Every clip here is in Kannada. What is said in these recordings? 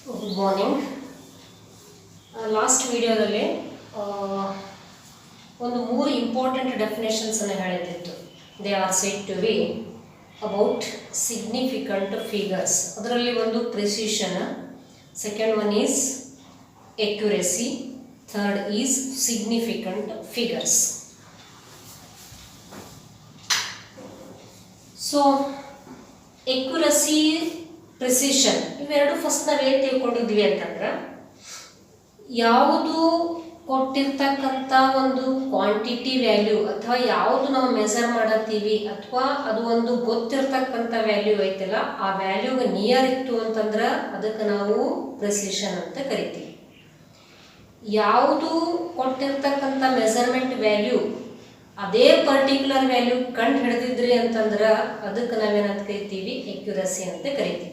Good morning. ಲಾಸ್ಟ್ ವಿಡಿಯೋದಲ್ಲಿ ಒಂದು 3 ಇಂಪಾರ್ಟೆಂಟ್ ಡೆಫಿನೇಷನ್ಸನ್ನು ಹೇಳಿದ್ದಿತ್ತು. They are said to be about significant figures. ಅದರಲ್ಲಿ ಒಂದು precision, second one is accuracy, third is significant figures. So accuracy, precision ಇವೆರಡು ಫಸ್ಟ್ ನಾವೇನು ತಿಳ್ಕೊಂಡಿದ್ವಿ ಅಂತಂದ್ರೆ, ಯಾವುದು ಕೊಟ್ಟಿರ್ತಕ್ಕಂಥ ಒಂದು ಕ್ವಾಂಟಿಟಿ ವ್ಯಾಲ್ಯೂ ಅಥವಾ ಯಾವುದು ನಾವು ಮೆಜರ್ ಮಾಡತ್ತೀವಿ ಅಥವಾ ಅದು ಒಂದು ಗೊತ್ತಿರ್ತಕ್ಕಂಥ ವ್ಯಾಲ್ಯೂ ಐತಲ್ಲ, ಆ ವ್ಯಾಲ್ಯೂಗೆ ನಿಯರ್ ಇತ್ತು ಅಂತಂದ್ರೆ ಅದಕ್ಕೆ ನಾವು ಪ್ರಿಸಿಷನ್ ಅಂತ ಕರಿತೀವಿ. ಯಾವುದು ಕೊಟ್ಟಿರ್ತಕ್ಕಂಥ ಮೆಜರ್ಮೆಂಟ್ ವ್ಯಾಲ್ಯೂ ಅದೇ ಪರ್ಟಿಕ್ಯುಲರ್ ವ್ಯಾಲ್ಯೂ ಕಂಡು ಹಿಡಿದಿದ್ರಿ ಅಂತಂದ್ರೆ ಅದಕ್ಕೆ ನಾವೇನಂತ ಕರಿತೀವಿ, ಎಕ್ಯುರಸಿ ಅಂತ ಕರಿತೀವಿ.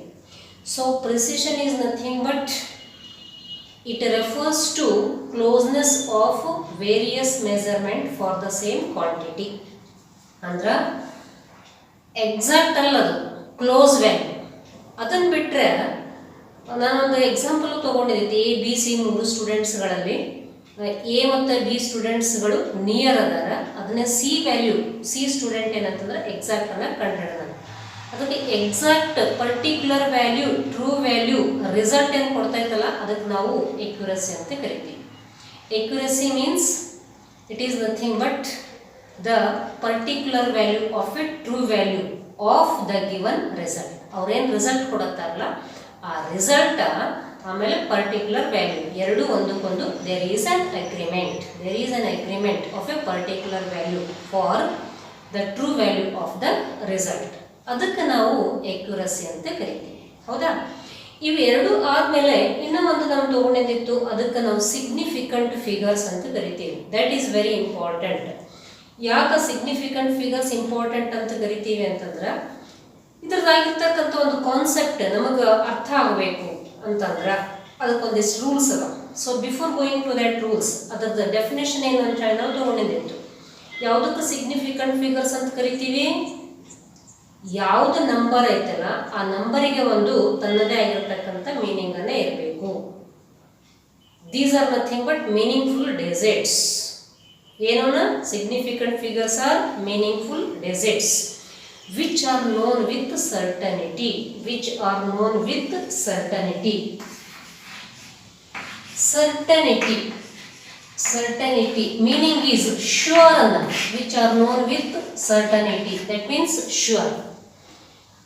So precision is nothing but it refers to closeness of various measurement for the same quantity. ಅಂದ್ರೆ ಎಕ್ಸಾಕ್ಟ್ ಅಲ್ಲದು, ಕ್ಲೋಸ್ ವ್ಯಾಲ್ಯೂ. ಅದನ್ನು ಬಿಟ್ಟರೆ ನಾನೊಂದು ಎಕ್ಸಾಂಪಲ್ ತೊಗೊಂಡಿದ್ದೆ. ಎ ಬಿ ಸಿ 3 ಸ್ಟೂಡೆಂಟ್ಸ್ಗಳಲ್ಲಿ ಎ ಮತ್ತು ಬಿ ಸ್ಟೂಡೆಂಟ್ಸ್ಗಳು ನಿಯರ್ ಅದಾರ. ಅದನ್ನೇ ಸಿ ವ್ಯಾಲ್ಯೂ, ಸಿ ಸ್ಟೂಡೆಂಟ್ ಏನಂತಂದ್ರೆ ಎಕ್ಸಾಕ್ಟನ್ನು ಕಂಡುಹಿಡಿದ. ಅದಕ್ಕೆ exact particular value, true value, result ಏನು ಕೊಡ್ತಾ ಇತ್ತಲ್ಲ ಅದಕ್ಕೆ ನಾವು ಎಕ್ಯುರಸಿ ಅಂತ ಕರಿತೀವಿ. Accuracy means it is nothing but the particular value of a true value of the given result. ಅವ್ರೇನು ರಿಸಲ್ಟ್ ಕೊಡುತ್ತಾರಲ್ಲ ಆ ರಿಸಲ್ಟ್ ಆಮೇಲೆ ಪರ್ಟಿಕ್ಯುಲರ್ ವ್ಯಾಲ್ಯೂ ಎರಡು ಒಂದಕ್ಕೊಂದು there is an agreement of a particular value for the true value of the result. ಅದಕ್ಕೆ ನಾವು ಎಕ್ಯುರಸಿ ಅಂತ ಕರಿತೀವಿ. ಹೌದಾ? ಇವೆರಡು ಆದಮೇಲೆ ಇನ್ನೂ ಒಂದು ನಾವು ತೊಗೊಂಡಿದ್ದಿತ್ತು, ಅದಕ್ಕೆ ನಾವು ಸಿಗ್ನಿಫಿಕೆಂಟ್ ಫಿಗರ್ಸ್ ಅಂತ ಕರಿತೀವಿ. That is very important. ಯಾಕೆ ಸಿಗ್ನಿಫಿಕೆಂಟ್ ಫಿಗರ್ಸ್ ಇಂಪಾರ್ಟೆಂಟ್ ಅಂತ ಕರಿತೀವಿ ಅಂತಂದ್ರೆ, ಇದ್ರದ್ದಾಗಿರ್ತಕ್ಕಂಥ ಒಂದು ಕಾನ್ಸೆಪ್ಟ್ ನಮಗೆ ಅರ್ಥ ಆಗಬೇಕು ಅಂತಂದ್ರೆ ಅದಕ್ಕೊಂದಿಷ್ಟು ರೂಲ್ಸ್ ಅದ. So before going to that rules, ಅದರದ್ದು ಡೆಫಿನೇಷನ್ ಏನು ಅಂತ ಹೇಳಿ ನಾವು ತೊಗೊಂಡಿದ್ದಿತ್ತು. ಯಾವುದಕ್ಕೆ ಸಿಗ್ನಿಫಿಕೆಂಟ್ ಫಿಗರ್ಸ್ ಅಂತ ಕರಿತೀವಿ? ಯಾವುದು ನಂಬರ್ ಐತಲ್ಲ ಆ ನಂಬರಿಗೆ ಒಂದು ತನ್ನದೇ ಆಗಿರತಕ್ಕಂಥ ಮೀನಿಂಗ್ ಅನ್ನೇ ಇರಬೇಕು. These are nothing but meaningful digits. ಏನೋನ significant figures are meaningful digits which are known with certainty. Certainty meaning is sure anna, which are known with certainty. That means sure.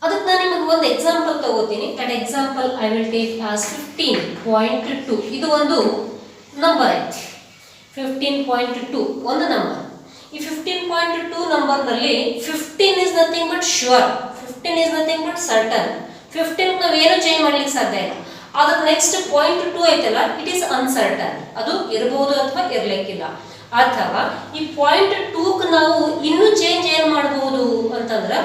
ಅದಕ್ಕೆ ನಾನು ನಿಮಗೆ ಒಂದು ಎಕ್ಸಾಂಪಲ್ ತಗೋತೀನಿ. That example I will take as 15.2. ಇದು ಒಂದು ನಂಬರ್ ಐತಿ. 15.2 ಒಂದು ನಂಬರ್. ಈ 15.2 ನಂಬರ್ನಲ್ಲಿ 15 is nothing but sure, 15 is nothing but certain. 15 ನಾವೇನು ಚೇಂಜ್ ಮಾಡ್ಲಿಕ್ಕೆ ಸಾಧ್ಯ ಇಲ್ಲ. ಅದಕ್ಕೆ ನೆಕ್ಸ್ಟ್ 0.2 ಐತಲ್ಲ, ಇಟ್ ಈಸ್ ಅನ್ಸರ್ಟನ್. ಅದು ಇರಬಹುದು ಅಥವಾ ಇರ್ಲಿಕ್ಕಿಲ್ಲ. ಅಥವಾ ಈ 0.2ಗೆ ನಾವು ಇನ್ನೂ ಚೇಂಜ್ ಏನು ಮಾಡಬಹುದು ಅಂತಂದ್ರೆ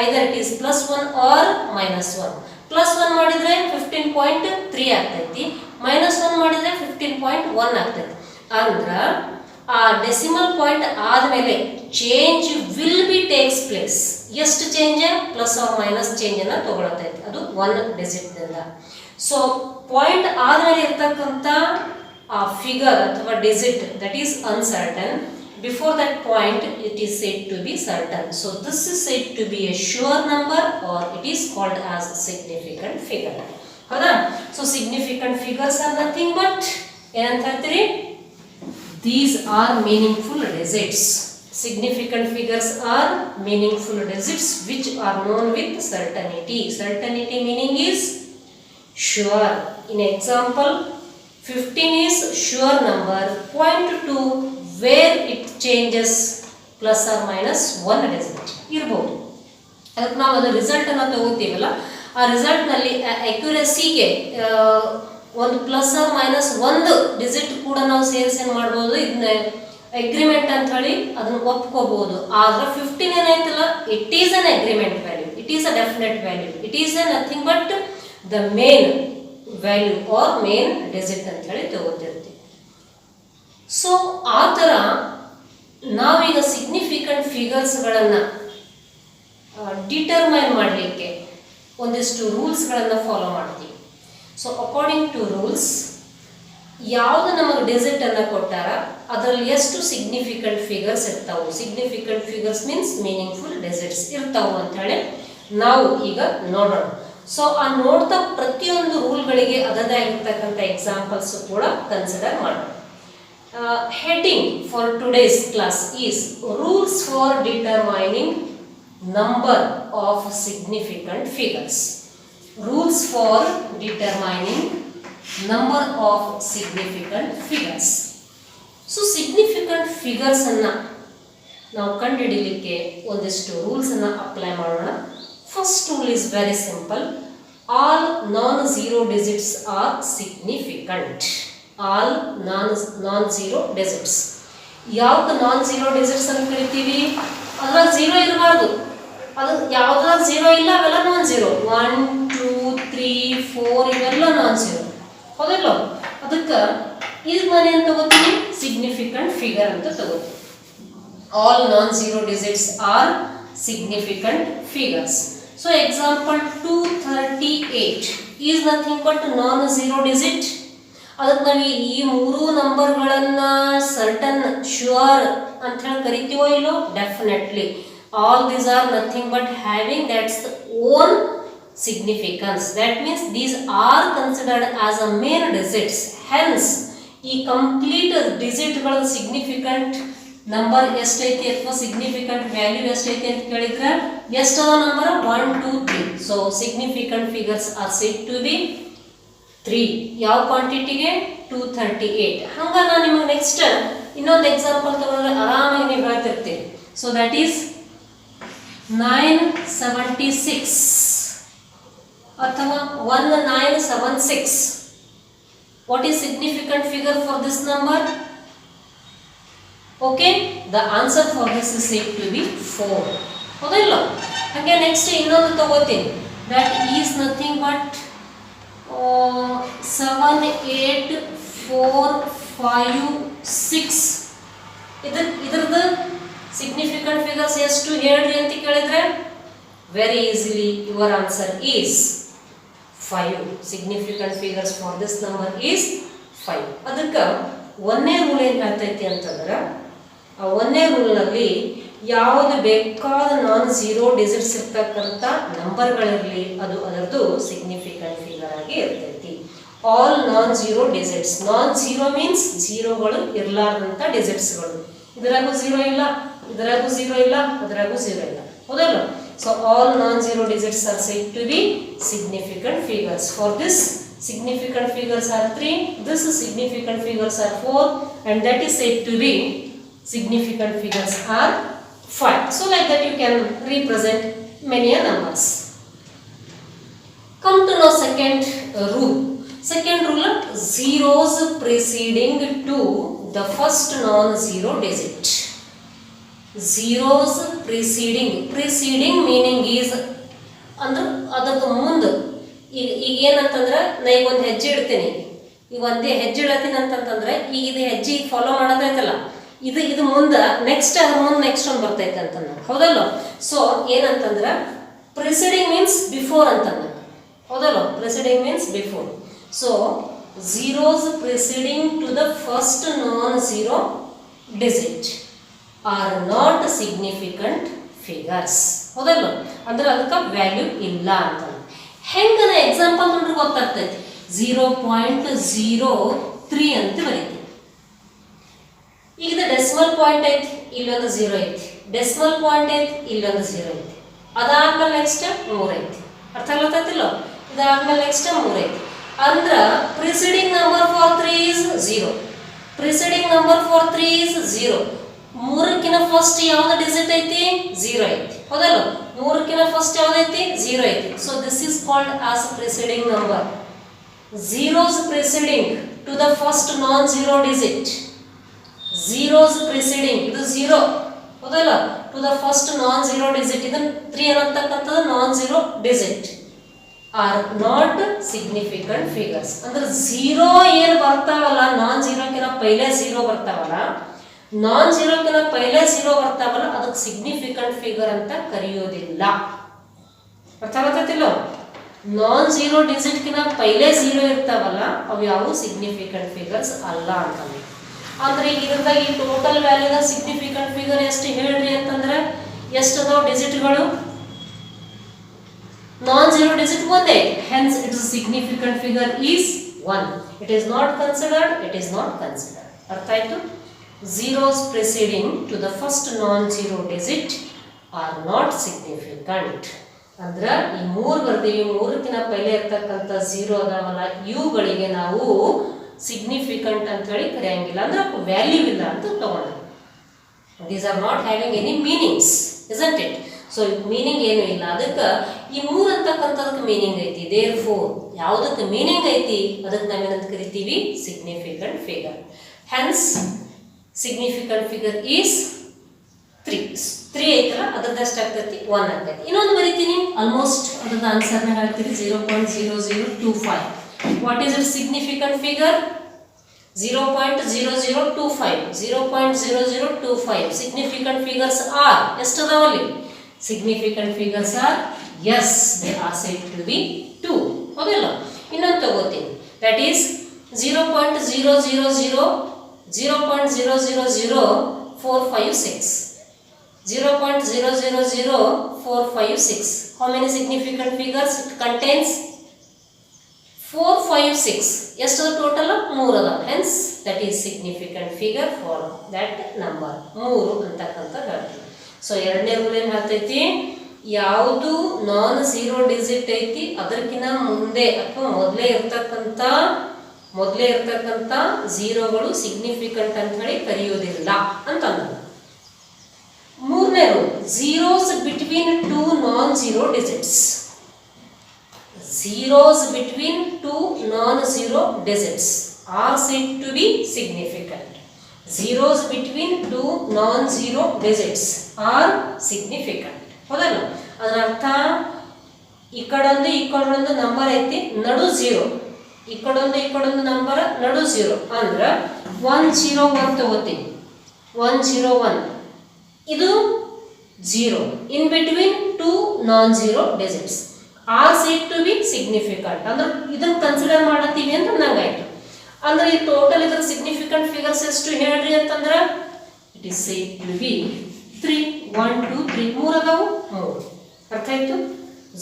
ಐದರ್ ಇಟ್ ಈಸ್ +1 ಆರ್ -1. +1 ಮಾಡಿದ್ರೆ 15.3 ಆಗ್ತೈತಿ, -1 ಮಾಡಿದ್ರೆ 15.1 ಆಗ್ತೈತಿ. ಅಂದ್ರೆ ಆ ಡೆಸಿಮಲ್ ಪಾಯಿಂಟ್ ಆದಮೇಲೆ change will be takes place. ಎಷ್ಟು change? Plus or minus change ಅನ್ನ ತಗೊಳತೈತಿ. ಅದು 1 ಡಿಜಿಟ್ದಿಂದ. ಸೊ ಪಾಯಿಂಟ್ ಆದಮೇಲೆ ಇರ್ತಕ್ಕಂಥ ಆ ಫಿಗರ್ ಅಥವಾ digit that is uncertain. Before that point it is said to be certain. So this is said to be a sure number or it is called as a significant figure. ಹೌದಾ? So significant figures are nothing but ಏನಂತ ಹೇಳ್ತೀರಿ? These are meaningful digits. Significant figures are meaningful digits which are known with certainty. Certainty meaning is sure. In example 15 is sure number, 0.2 where it changes plus or minus 1 digit ಇರಬಹುದು. ಅದಕ್ಕೆ ನಾವು ಅದು ರಿಸಲ್ಟನ್ನು ತಗೋತೀವಲ್ಲ, ಆ ರಿಸಲ್ಟ್ನಲ್ಲಿ ಅಕ್ಯುರಸಿಗೆ ಒಂದು ಪ್ಲಸ್ ಆರ್ ಮೈನಸ್ 1 ಡಿಜಿಟ್ ಕೂಡ ನಾವು ಸೇರಿಸಿ ಏನು ಮಾಡ್ಬೋದು, ಇದನ್ನ ಅಗ್ರಿಮೆಂಟ್ ಅಂತ ಹೇಳಿ ಅದನ್ನು ಒಪ್ಕೋಬಹುದು. ಆದ್ರೆ 15 ಏನಾಯ್ತಲ್ಲ, it is an agreement value, it is a definite value, it is a nothing but the main value or main digit ಅಂತ ಹೇಳಿ ತಗೋತಿರ್ತೀವಿ. ಸೊ ಆ ಥರ ನಾವೀಗ ಸಿಗ್ನಿಫಿಕೆಂಟ್ ಫಿಗರ್ಸ್ಗಳನ್ನು ಡಿಟರ್ಮೈನ್ ಮಾಡಲಿಕ್ಕೆ ಒಂದಿಷ್ಟು ರೂಲ್ಸ್ಗಳನ್ನು ಫಾಲೋ ಮಾಡ್ತೀವಿ. ಸೊ ಅಕಾರ್ಡಿಂಗ್ ಟು ರೂಲ್ಸ್ ಯಾವುದು ನಮಗೆ ಡಿಜಿಟ್ ಅನ್ನು ಕೊಟ್ಟಾರ ಅದರಲ್ಲಿ ಎಷ್ಟು ಸಿಗ್ನಿಫಿಕೆಂಟ್ ಫಿಗರ್ಸ್ ಇರ್ತಾವೆ, significant figures means meaningful digits ಇರ್ತಾವೆ ಅಂತ ಹೇಳಿ ನಾವು ಈಗ ನೋಡೋಣ. ಸೊ ಆ ನೋಡ್ತಾ ಪ್ರತಿಯೊಂದು ರೂಲ್ಗಳಿಗೆ ಅದದೇ ಆಗಿರ್ತಕ್ಕಂಥ ಎಕ್ಸಾಂಪಲ್ಸ್ ಕೂಡ ಕನ್ಸಿಡರ್ ಮಾಡೋಣ. Heading for today's class is rules for determining number of significant figures. Rules for determining number of significant figures. So significant figures ಅನ್ನ ನಾವು ಕಂಡುಹಿಡಿಯಲಿಕ್ಕೆ ಒಂದಿಷ್ಟು ರೂಲ್ಸ್ ಅನ್ನ ಅಪ್ಲೈ ಮಾಡೋಣ. First rule is very simple. All non zero digits are significant. All non zero digits. ಯಾವ್ದು ನಾನ್-ಝೀರೋ ಡಿಜಿಟ್ಸ್ ಅಂತ ಕರಿತೀವಿ? ಅದ್ರಾಗ ಝೀರೋ ಇರಬಾರ್ದು. ಅದು ಯಾವ್ದ್ರಾಗ ಝೀರೋ ಇಲ್ಲ ಅವೆಲ್ಲ ನಾನ್-ಝೀರೋ. 1 2 3 4 ಇವೆಲ್ಲ ನಾನ್-ಝೀರೋ. ಹೌದಲ್ಲ? ಅದಕ್ಕೆ ಇದು ನಾನು ಏನು ತಗೋತೀನಿ? ಸಿಗ್ನಿಫಿಕೆಂಟ್ ಫಿಗರ್ ಅಂತ ತಗೋತೀನಿ. All non zero digits are significant figures. So example 238 is nothing but non zero digit. ಅದಕ್ಕೆ ನಾವು ಈ ಮೂರು ನಂಬರ್ಗಳನ್ನ ಸರ್ಟನ್ ಶ್ಯೂರ್ ಅಂತ ಹೇಳಿ ಕರಿತೀವೋ ಇಲ್ಲೋ? Definitely. All these are nothing but having that's the own significance. That means these are considered as a main digits. Hence, ಈ ಕಂಪ್ಲೀಟ್ ಡಿಜಿಟ್ಗಳ ಸಿಗ್ನಿಫಿಕೆಂಟ್ ನಂಬರ್ ಎಷ್ಟೈತಿ ಅಥವಾ ಸಿಗ್ನಿಫಿಕೆಂಟ್ ವ್ಯಾಲ್ಯೂ ಎಷ್ಟೈತಿ ಅಂತ ಕೇಳಿದ್ರೆ ಎಷ್ಟದ number? 1 2 3. So significant figures are said to be 3. ಯಾವ ಕ್ವಾಂಟಿಟಿಗೆ? 238. ಹಂಗ ನಾನು ನಿಮಗೆ ನೆಕ್ಸ್ಟ್ ಇನ್ನೊಂದು ಎಕ್ಸಾಂಪಲ್ ತಗೊಂಡ್ರೆ ಆರಾಮಾಗಿ ನೀವು ಹೇಳ್ತಿರ್ತೀರಿ. ಸೊ ದಟ್ ಈಸ್ 976 ಅಥವಾ 1976. What is significant figure for this number? Okay, the answer for this is said to be 4. ಹೌದಲ್ಲ? ಹಾಗೆ ನೆಕ್ಸ್ಟ್ ಇನ್ನೊಂದು ತಗೋತೀನಿ. That is nothing but 7 8 4 5 6. ಇದ್ರದ್ದು ಸಿಗ್ನಿಫಿಕೆಂಟ್ ಫಿಗರ್ಸ್ ಎಷ್ಟು ಹೇಳ್ರಿ ಅಂತ ಕೇಳಿದ್ರೆ very easily your answer is 5. Significant figures for this number is 5. ಅದಕ್ಕೆ ಒಂದನೇ ರೂಲ್ ಏನು ಹೇಳ್ತೈತಿ ಅಂತಂದ್ರೆ ಆ ಒಂದನೇ ರೂಲ್ನಲ್ಲಿ ಯಾವುದು ಬೇಕಾದ ನಾನ್-ಝೀರೋ ಡಿಜಿಟ್ಸ್ ಇರ್ತಕ್ಕಂಥ ನಂಬರ್ಗಳಿರಲಿ ಅದು ಅದರದ್ದು ಸಿಗ್ನಿಫಿಕೆಂಟ್ ಫಿಗರ್ ಆಗಿ ಇರ್ತೈತಿ. All non zero digits. Non zero means ಝೀರೋಗಳು ಇರಲಾರ್ದಂಥ ಡಿಜಿಟ್ಸ್ಗಳು. ಇದರಾಗೂ ಝೀರೋ ಇಲ್ಲ, ಇದರಾಗೂ ಝೀರೋ ಇಲ್ಲ, ಅದರಾಗೂ ಝೀರೋ ಇಲ್ಲ. ಹೌದಲ್ಲ? So all non zero digits are said to be significant figures. For this significant figures are 3, this significant figures are 4, and that is said to be significant figures are 5. So like that you can represent many numbers. Come to know second rule. Second rule, zeros preceding to the first non-zero digit. Zeros preceding meaning is ಅಂದ್ರೆ ಅದಕ್ಕೆ ಮುಂದೆ ಈಗ ಏನಂತಂದ್ರೆ ನಾ ಈಗ ಒಂದು ಹೆಜ್ಜೆ ಇಡ್ತೀನಿ, ಈಗ ಒಂದೇ ಹೆಜ್ಜೆ ಇಡತ್ತೀನಿ ಅಂತಂತಂದ್ರೆ ಈಗ ಇದು ಹೆಜ್ಜೆ ಫಾಲೋ ಮಾಡೋದೈತಲ್ಲ ಇದು ಮುಂದೆ ನೆಕ್ಸ್ಟ್ ಅದ್ರ ಮುಂದೆ ನೆಕ್ಸ್ಟ್ ಒಂದು ಬರ್ತೈತೆ ಅಂತಂದ್ರೆ. ಹೌದಲ್ಲ? ಸೊ ಏನಂತಂದ್ರೆ ಪ್ರಿಸಿಡಿಂಗ್ ಮೀನ್ಸ್ ಬಿಫೋರ್ ಅಂತಂದ್ರೆ. ಹೌದಲ್ಲ? Preceding means before. So zeros preceding to the first non zero digit are not significant figures. ಹೌದಲ್ಲ? ಅಂದ್ರೆ ಅದಕ್ಕೆ ವ್ಯಾಲ್ಯೂ ಇಲ್ಲ ಅಂತ. ಹೆಂಗ ಎಕ್ಸಾಂಪಲ್ ನೋಡ್ರಿ ಗೊತ್ತಾಗ್ತೈತಿ. 0.03 ಅಂತ ಬರೀತೀವಿ. ಈಗ ಇದು ಡೆಸಿಮಲ್ ಪಾಯಿಂಟ್ ಐತಿ, ಇಲ್ಲೊಂದು 0 ಐತಿ. ಡೆಸಿಮಲ್ ಪಾಯಿಂಟ್ ಐತಿ, ಇಲ್ಲೊಂದು 0 ಐತಿ. ಅದಾದ್ಮೇಲೆ ನೆಕ್ಸ್ಟ್ 3 ಐತಿ. ಅರ್ಥ ಆಗ್ಲತ್ತಿಲ್ಲ? ಇದಾದ್ಮೇಲೆ ನೆಕ್ಸ್ಟ್ 3 ಐತಿ. ಅಂದ್ರ preceding number for 3 is 0. Preceding number for 3 is 0. ಮೂರಕ್ಕಿನ ಫಸ್ಟ್ ಯಾವ್ದು ಡಿಜಿಟ್ ಐತಿ? 0 ಐತಿ. ಹೌದಲ್ಲ? ಮೂರಕ್ಕಿನ ಫಸ್ಟ್ ಯಾವ್ದೈತಿ? 0 ಐತಿ. So this is called as preceding number. zeros preceding to the first non-zero digit. Zeros preceding ಇದು 0 ಹೌದಲ್ಲ? to the first non-zero digit. ಇದನ್ನ 3 ಅನ್ನತಕ್ಕಂಥದ್ದು non-zero digit are not significant figures. ಅಂದ್ರೆ 0 ಏನು ಬರ್ತಾವಲ್ಲ non-zero ಕಿನ ಪೈಲೆ 0 ಬರ್ತಾವಲ್ಲ, non-zero ಕಿನ ಪೈಲೆ 0 ಬರ್ತಾವಲ್ಲ ಅದಕ್ಕೆ ಸಿಗ್ನಿಫಿಕೆಂಟ್ ಫಿಗರ್ ಅಂತ ಕರೆಯೋದಿಲ್ಲ. ಅರ್ಥ ಆಗ್ತೈತಿಲ್ಲ? ನಾನ್ ಝೀರೋ ಡಿಜಿಟ್ಕಿನ ಪೈಲೇ ಝೀರೋ ಇರ್ತಾವಲ್ಲ ಅವು ಯಾವ ಸಿಗ್ನಿಫಿಕೆಂಟ್ ಫಿಗರ್ಸ್ ಅಲ್ಲ ಅಂತಂದ್ರೆ. ಅಂದ್ರೆ ಇದ್ರದಾಗ ಈ ಟೋಟಲ್ ವ್ಯಾಲ್ಯೂದ ಸಿಗ್ನಿಫಿಕೆಂಟ್ ಫಿಗರ್ ಎಷ್ಟು ಹೇಳ್ರಿ ಅಂತಂದ್ರೆ ಎಷ್ಟು ಅದಾವ ಡಿಜಿಟ್ಗಳು? ನಾನ್ ಝೀರೋ ಡಿಜಿಟ್ ಒಂದೇ, hence it's significant figure is 1. It is not considered, it is not considered. ಅರ್ಥ ಆಯ್ತು? zeros preceding to the first non-zero digit are not significant. ಅಂದ್ರೆ ಈ ಮೂರು ಬರ್ತೀವಿ, ಮೂರಕ್ಕಿಂತ ಪೈಲೆ ಇರ್ತಕ್ಕಂಥ ಝೀರೋ ಅದಾವಲ್ಲ ಇವುಗಳಿಗೆ ನಾವು ಸಿಗ್ನಿಫಿಕೆಂಟ್ ಅಂತ ಹೇಳಿ ಕರೆಯಂಗಿಲ್ಲ, ಅಂದ್ರೆ ವ್ಯಾಲ್ಯೂ ಇಲ್ಲ ಅಂತ ತಗೊಂಡ. These are not having any meanings, isn't it? So meaning ಏನು ಇಲ್ಲ, ಅದಕ್ಕೆ ಈ ಮೂರು ಅಂತಕ್ಕಂಥದಕ್ಕೆ ಮೀನಿಂಗ್ ಐತಿ. ದೇರ್ ಫೋರ್ ಯಾವುದಕ್ಕೆ ಮೀನಿಂಗ್ ಐತಿ ಅದಕ್ಕೆ ನಾವೇನಂತ ಕರಿತೀವಿ? Significant figure. Hence significant figure is 3 ಐತಲ್ಲ ಅದ್ರದ್ದು ಎಷ್ಟಾಗ್ತೈತಿ? 1 ಆಗ್ತೈತಿ. ಇನ್ನೊಂದು ಬರೀತೀನಿ, ಆಲ್ಮೋಸ್ಟ್ ಅದ್ರದ್ದು ಆನ್ಸರ್ನ ಹೇಳ್ತೀವಿ, 0.0025. What is it significant figure? 0.0025. 0.0025 significant figures are ಎಷ್ಟು ಅದಾವಲ್ಲಿ? Significant figures are yes, they are said to be 2. ಹೌದಲ್ಲ? ಇನ್ನೊಂದು ತಗೋತೀನಿ, that is 0.000456. 0.000456. How many significant figures it contains? 456. ಎಷ್ಟು ಟೋಟಲ್? 3 ಅದ. Hence that is significant figure for that number. 3 ಅಂತಕ್ಕಂಥ ಹೇಳ್ತೀವಿ. ಸೊ ಎರಡನೇ ರೂಲ್ ಏನು ಹೇಳ್ತೈತಿ? ಯಾವುದು ನಾನ್ ಝೀರೋ ಡಿಜಿಟ್ ಐತಿ ಅದಕ್ಕಿಂತ ಮುಂದೆ ಅಥವಾ ಮೊದಲೇ ಇರ್ತಕ್ಕಂಥ ಝೀರೋಗಳು ಸಿಗ್ನಿಫಿಕೆಂಟ್ ಅಂತ ಹೇಳಿ ಕರೆಯೋದಿಲ್ಲ ಅಂತ. ಮೂರನೇ rule, zeros between 2 non zero digits. zeros between 2 non-zero digits are said to be significant. Zeros between 2 non-zero digits are significant. ಹೌದಲ್ಲ? ಅದರ ಅರ್ಥ ಈ ಕಡೊಂದು ನಂಬರ್ ಐತಿ, ನಡು ಝೀರೋ, ಈ ಕಡೊಂದು ನಂಬರ್ ನಡು ಝೀರೋ. ಅಂದ್ರೆ 101 ತಗೋತೀವಿ, 101 ಇದು zero in between 2 non-zero digits are said to be significant. ಅಂದ್ರೆ ಇದನ್ನ ಕನ್ಸಿಡರ್ ಮಾಡತ್ತೀವಿ ಅಂತ ನಂಗಾಯ್ತು. ಅಂದ್ರೆ ಈ ಟೋಟಲ್ ಇದ್ರ ಸಿಗ್ನಿಫಿಕೆಂಟ್ ಫಿಗರ್ಸ್ ಎಷ್ಟು ಹೇಳ್ರಿ ಅಂತಂದ್ರೆ it is said to be 3. 1 2 3 ಮೂರು ಅದಾವು, 3. ಅರ್ಥ ಆಯ್ತು?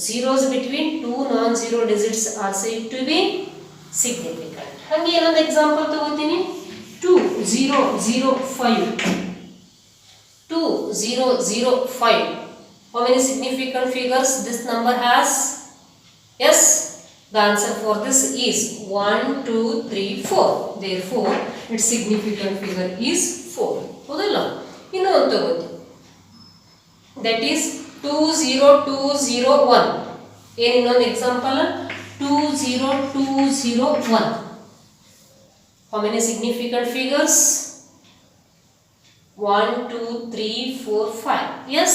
Zeros between 2 non zero digits are said to be significant. ಹಂಗೆ ಇನ್ನೊಂದು ಎಕ್ಸಾಂಪಲ್ ತಗೋತೀನಿ, 2005. 2005. How many significant figures this number has? Yes, the answer for this is 1 2 3 4. Therefore its significant figure is 4. ಹೌದಲ್ಲ? ಇನ್ನೊಂದು ತಗೋತೀವಿ, that is 20201. ಏನು ಇನ್ನೊಂದು example? 20201. How many significant figures? 1 2 3 4 5. Yes,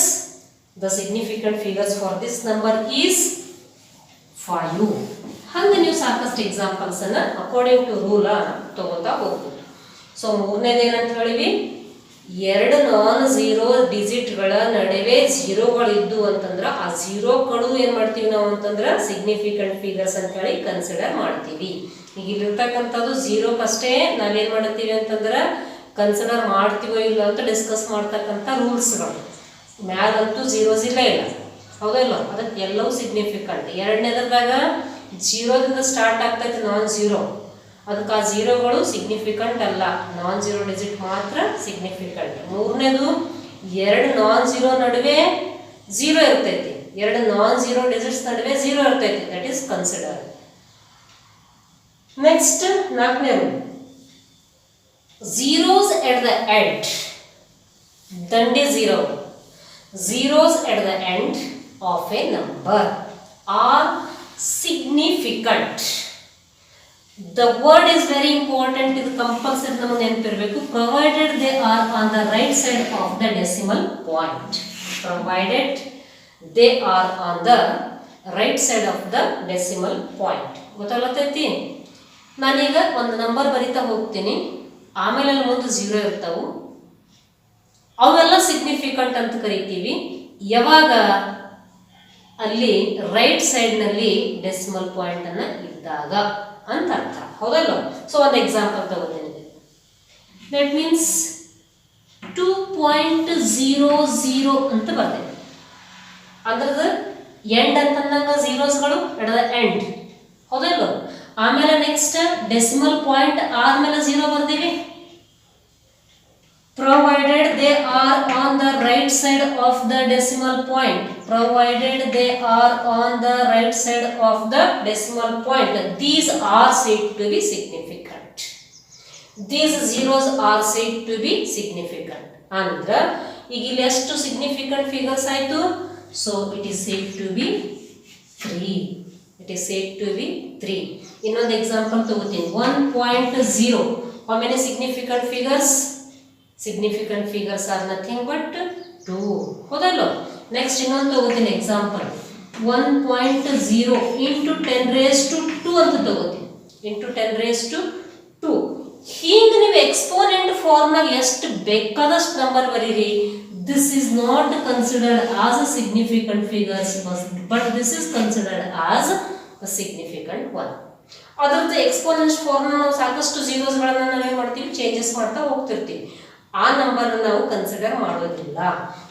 the significant figures for this number is 5. ಹಂಗೆ ನೀವು ಸಾಕಷ್ಟು ಎಕ್ಸಾಂಪಲ್ಸ್ ಅನ್ನ ಅಕಾರ್ಡಿಂಗ್ ಟು ರೂಲ್ ತಗೋತಾ ಹೋಗ್ಬೋದು. ಸೊ ಮೂರನೇದು ಏನಂತ ಹೇಳಿವಿ? ಎರಡು ನಾನ್ ಝೀರೋ ಡಿಜಿಟ್ಗಳ ನಡುವೆ ಝೀರೋಗಳು ಇದ್ದು ಅಂತಂದ್ರೆ ಆ ಝೀರೋಗಳು ಏನು ಮಾಡ್ತೀವಿ ನಾವು ಅಂತಂದ್ರೆ ಸಿಗ್ನಿಫಿಕೆಂಟ್ ಫಿಗರ್ಸ್ ಅಂತ ಹೇಳಿ ಕನ್ಸಿಡರ್ ಮಾಡ್ತೀವಿ. ಈಗ ಇಲ್ಲಿರ್ತಕ್ಕಂಥದ್ದು ಝೀರೋಕ್ಕಷ್ಟೇ ನಾವೇನು ಮಾಡ್ತೀವಿ ಅಂತಂದ್ರೆ ಕನ್ಸಿಡರ್ ಮಾಡ್ತೀವೋ ಇಲ್ಲ ಅಂತ ಡಿಸ್ಕಸ್ ಮಾಡ್ತಕ್ಕಂಥ ರೂಲ್ಸ್ಗಳು. ಮ್ಯಾಲಂತೂ ಝೀರೋಸ್ ಇಲ್ಲ, ಹೌದಲ್ಲ? ಅದಕ್ಕೆ ಎಲ್ಲವೂ ಸಿಗ್ನಿಫಿಕೆಂಟ್. ಎರಡನೇದ್ರಾಗ ಝೀರೋದಿಂದ ಸ್ಟಾರ್ಟ್ ಆಗ್ತೈತೆ ನಾನ್ ಝೀರೋ, ಅದಕ್ಕೆ ಆ ಝೀರೋಗಳು ಸಿಗ್ನಿಫಿಕೆಂಟ್ ಅಲ್ಲ, ನಾನ್ ಝೀರೋ ಡಿಜಿಟ್ ಮಾತ್ರ ಸಿಗ್ನಿಫಿಕೆಂಟ್. ಮೂರನೇದು ಎರಡು ನಾನ್ ಝೀರೋ ನಡುವೆ ಝೀರೋ ಇರ್ತೈತಿ, ಎರಡು ನಾನ್ ಝೀರೋ ಡಿಜಿಟ್ಸ್ ನಡುವೆ ಝೀರೋ ಇರ್ತೈತಿ, ದಟ್ ಈಸ್ ಕನ್ಸಿಡರ್. ನೆಕ್ಸ್ಟ್ ನಾಲ್ಕನೇ rule, zeros at the end, ದಂಡಿ zero, zeros at the end of a number are significant. The word is very important, ಇದು ಕಂಪಲ್ಸರಿ ನಮಗೆ ನೆನಪಿರಬೇಕು. Provided they are on the right side of the decimal point. Provided they are on the right side of the decimal point. ಗೊತ್ತಾಗ್ತೈತಿ? ನಾನೀಗ ಒಂದು ನಂಬರ್ ಬರಿತಾ ಹೋಗ್ತೀನಿ, ಆಮೇಲೆ ಅಲ್ಲಿ ಮುಂದೆ ಝೀರೋ ಇರ್ತಾವು, ಅವೆಲ್ಲ ಸಿಗ್ನಿಫಿಕೆಂಟ್ ಅಂತ ಕರಿತೀವಿ. ಯಾವಾಗ ಅಲ್ಲಿ ರೈಟ್ ಸೈಡ್ನಲ್ಲಿ ಡೆಸಿಮಲ್ ಪಾಯಿಂಟ್ ಅನ್ನ ಇದ್ದಾಗ ಅಂತ ಅರ್ಥ, ಹೌದಲ್ಲ? ಸೊ ಒಂದು ಎಕ್ಸಾಂಪಲ್ ತಗೋತೀನಿ. ದಟ್ ಮೀನ್ಸ್ 2.00 ಅಂತ ಬರ್ತದೆ. ಅದ್ರದ್ದು ಎಂಡ್ ಅಂತಂದಾಗ ಝೀರೋಸ್ಗಳು ಎಟ್ ದ ಎಂಡ್, ಹೌದಲ್ಲ? ಆಮೇಲೆ ನೆಕ್ಸ್ಟ್ ಡೆಸಿಮಲ್ ಪಾಯಿಂಟ್ ಆದ್ಮೇಲೆ ಝೀರೋ ಬರ್ತೀವಿ. provided they are on the right side of the decimal point, provided they are on the right side of the decimal point, these are said to be significant. These zeros are said to be significant. ಅಂದ್ರೆ ಈಗ ಇಲ್ಲಿ ಎಷ್ಟು ಸಿಗ್ನಿಫಿಕೆಂಟ್ ಫಿಗರ್ಸ್ ಆಯ್ತು? So it is said to be 3. It is said to be 3. ಇನ್ನೊಂದು ಎಕ್ಸಾಂಪಲ್ ತಗೋತೀನಿ. 1.0. how many significant figures? Significant figures are nothing but 2, ಹೌದಲ್ಲ? ನೆಕ್ಸ್ಟ್ ಇನ್ನೊಂದು ತಗೋತೀನಿ ಎಕ್ಸಾಂಪಲ್. 1.0 into 10 raised to 2 ಅಂತ ತಗೋತೀನಿ. into 10 raised to 2. ಹೀಗೆ ನೀವು ಎಕ್ಸ್ಪೋನೆಂಟ್ ಫಾರ್ಮ್ನಾಗ ಎಷ್ಟು ಬೇಕಾದಷ್ಟು ನಂಬರ್ ಬರೀರಿ. This is not considered as a significant figures, but this is considered as a significant one. ಅದರದ್ದು ಎಕ್ಸ್ಪೋನೆಂಟ್ ಫಾರ್ಮ್ ನಾವು ಸಾಕಷ್ಟು ಝೀರೋಸ್ಗಳನ್ನ ನಾವೇನು ಮಾಡ್ತೀವಿ, ಚೇಂಜಸ್ ಮಾಡ್ತಾ ಹೋಗ್ತಿರ್ತೀವಿ. ಆ ನಂಬರ್ ನಾವು ಕನ್ಸಿಡರ್ ಮಾಡೋದಿಲ್ಲ.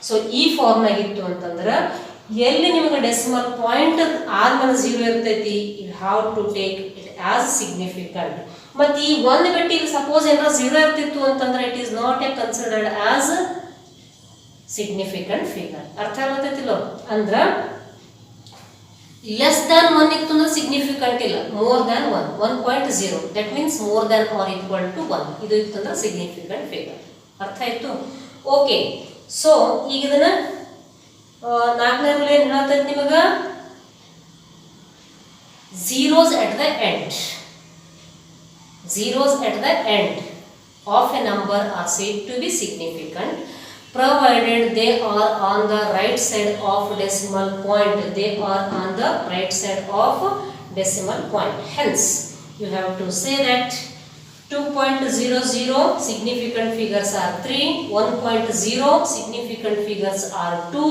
ಸೊ ಈ ಫಾರ್ಮ್ನಾಗ ಇತ್ತು ಅಂತಂದ್ರೆ ಎಲ್ಲಿ ನಿಮಗೆ ಡೆಸಿಮಲ್ ಪಾಯಿಂಟ್ ಆದ್ಮೇಲೆ ಝೀರೋ ಇರ್ತೈತಿ, you have to take it as significant. ಮತ್ತು ಈ ಒಂದು ಬಿಟ್ಟು ಇಲ್ಲಿ ಸಪೋಸ್ ಏನಾರ ಝೀರೋ ಇರ್ತಿತ್ತು ಅಂತಂದ್ರೆ it is not A considered as significant figure. ಅರ್ಥ ಆಗತ್ತೈತಿಲ್ಲ? ಅಂದ್ರೆ ಲೆಸ್ ದ್ಯಾನ್ 1 ಇತ್ತು ಅಂದ್ರೆ ಸಿಗ್ನಿಫಿಕೆಂಟ್ ಇಲ್ಲ, more than 1, 1.0 that means more than or equal to 1 ಇದು ಇತ್ತಂದ್ರೆ ಸಿಗ್ನಿಫಿಕೆಂಟ್ ಫಿಗರ್. ಅರ್ಥ ಆಯ್ತು? ಓಕೆ. ಸೊ ಈಗ ಇದನ್ನ 4ನೇ ರೂಲ್ ಏನು ಹೇಳ್ತೈತೆ ನಿಮಗೆ? zeros at the end. Zeros at the end of a number are said to be significant provided they are on the right side of decimal point. They are on the right side of decimal point. Hence, you have to say that 2.00 significant figures are 3, 1.0 significant figures are 2,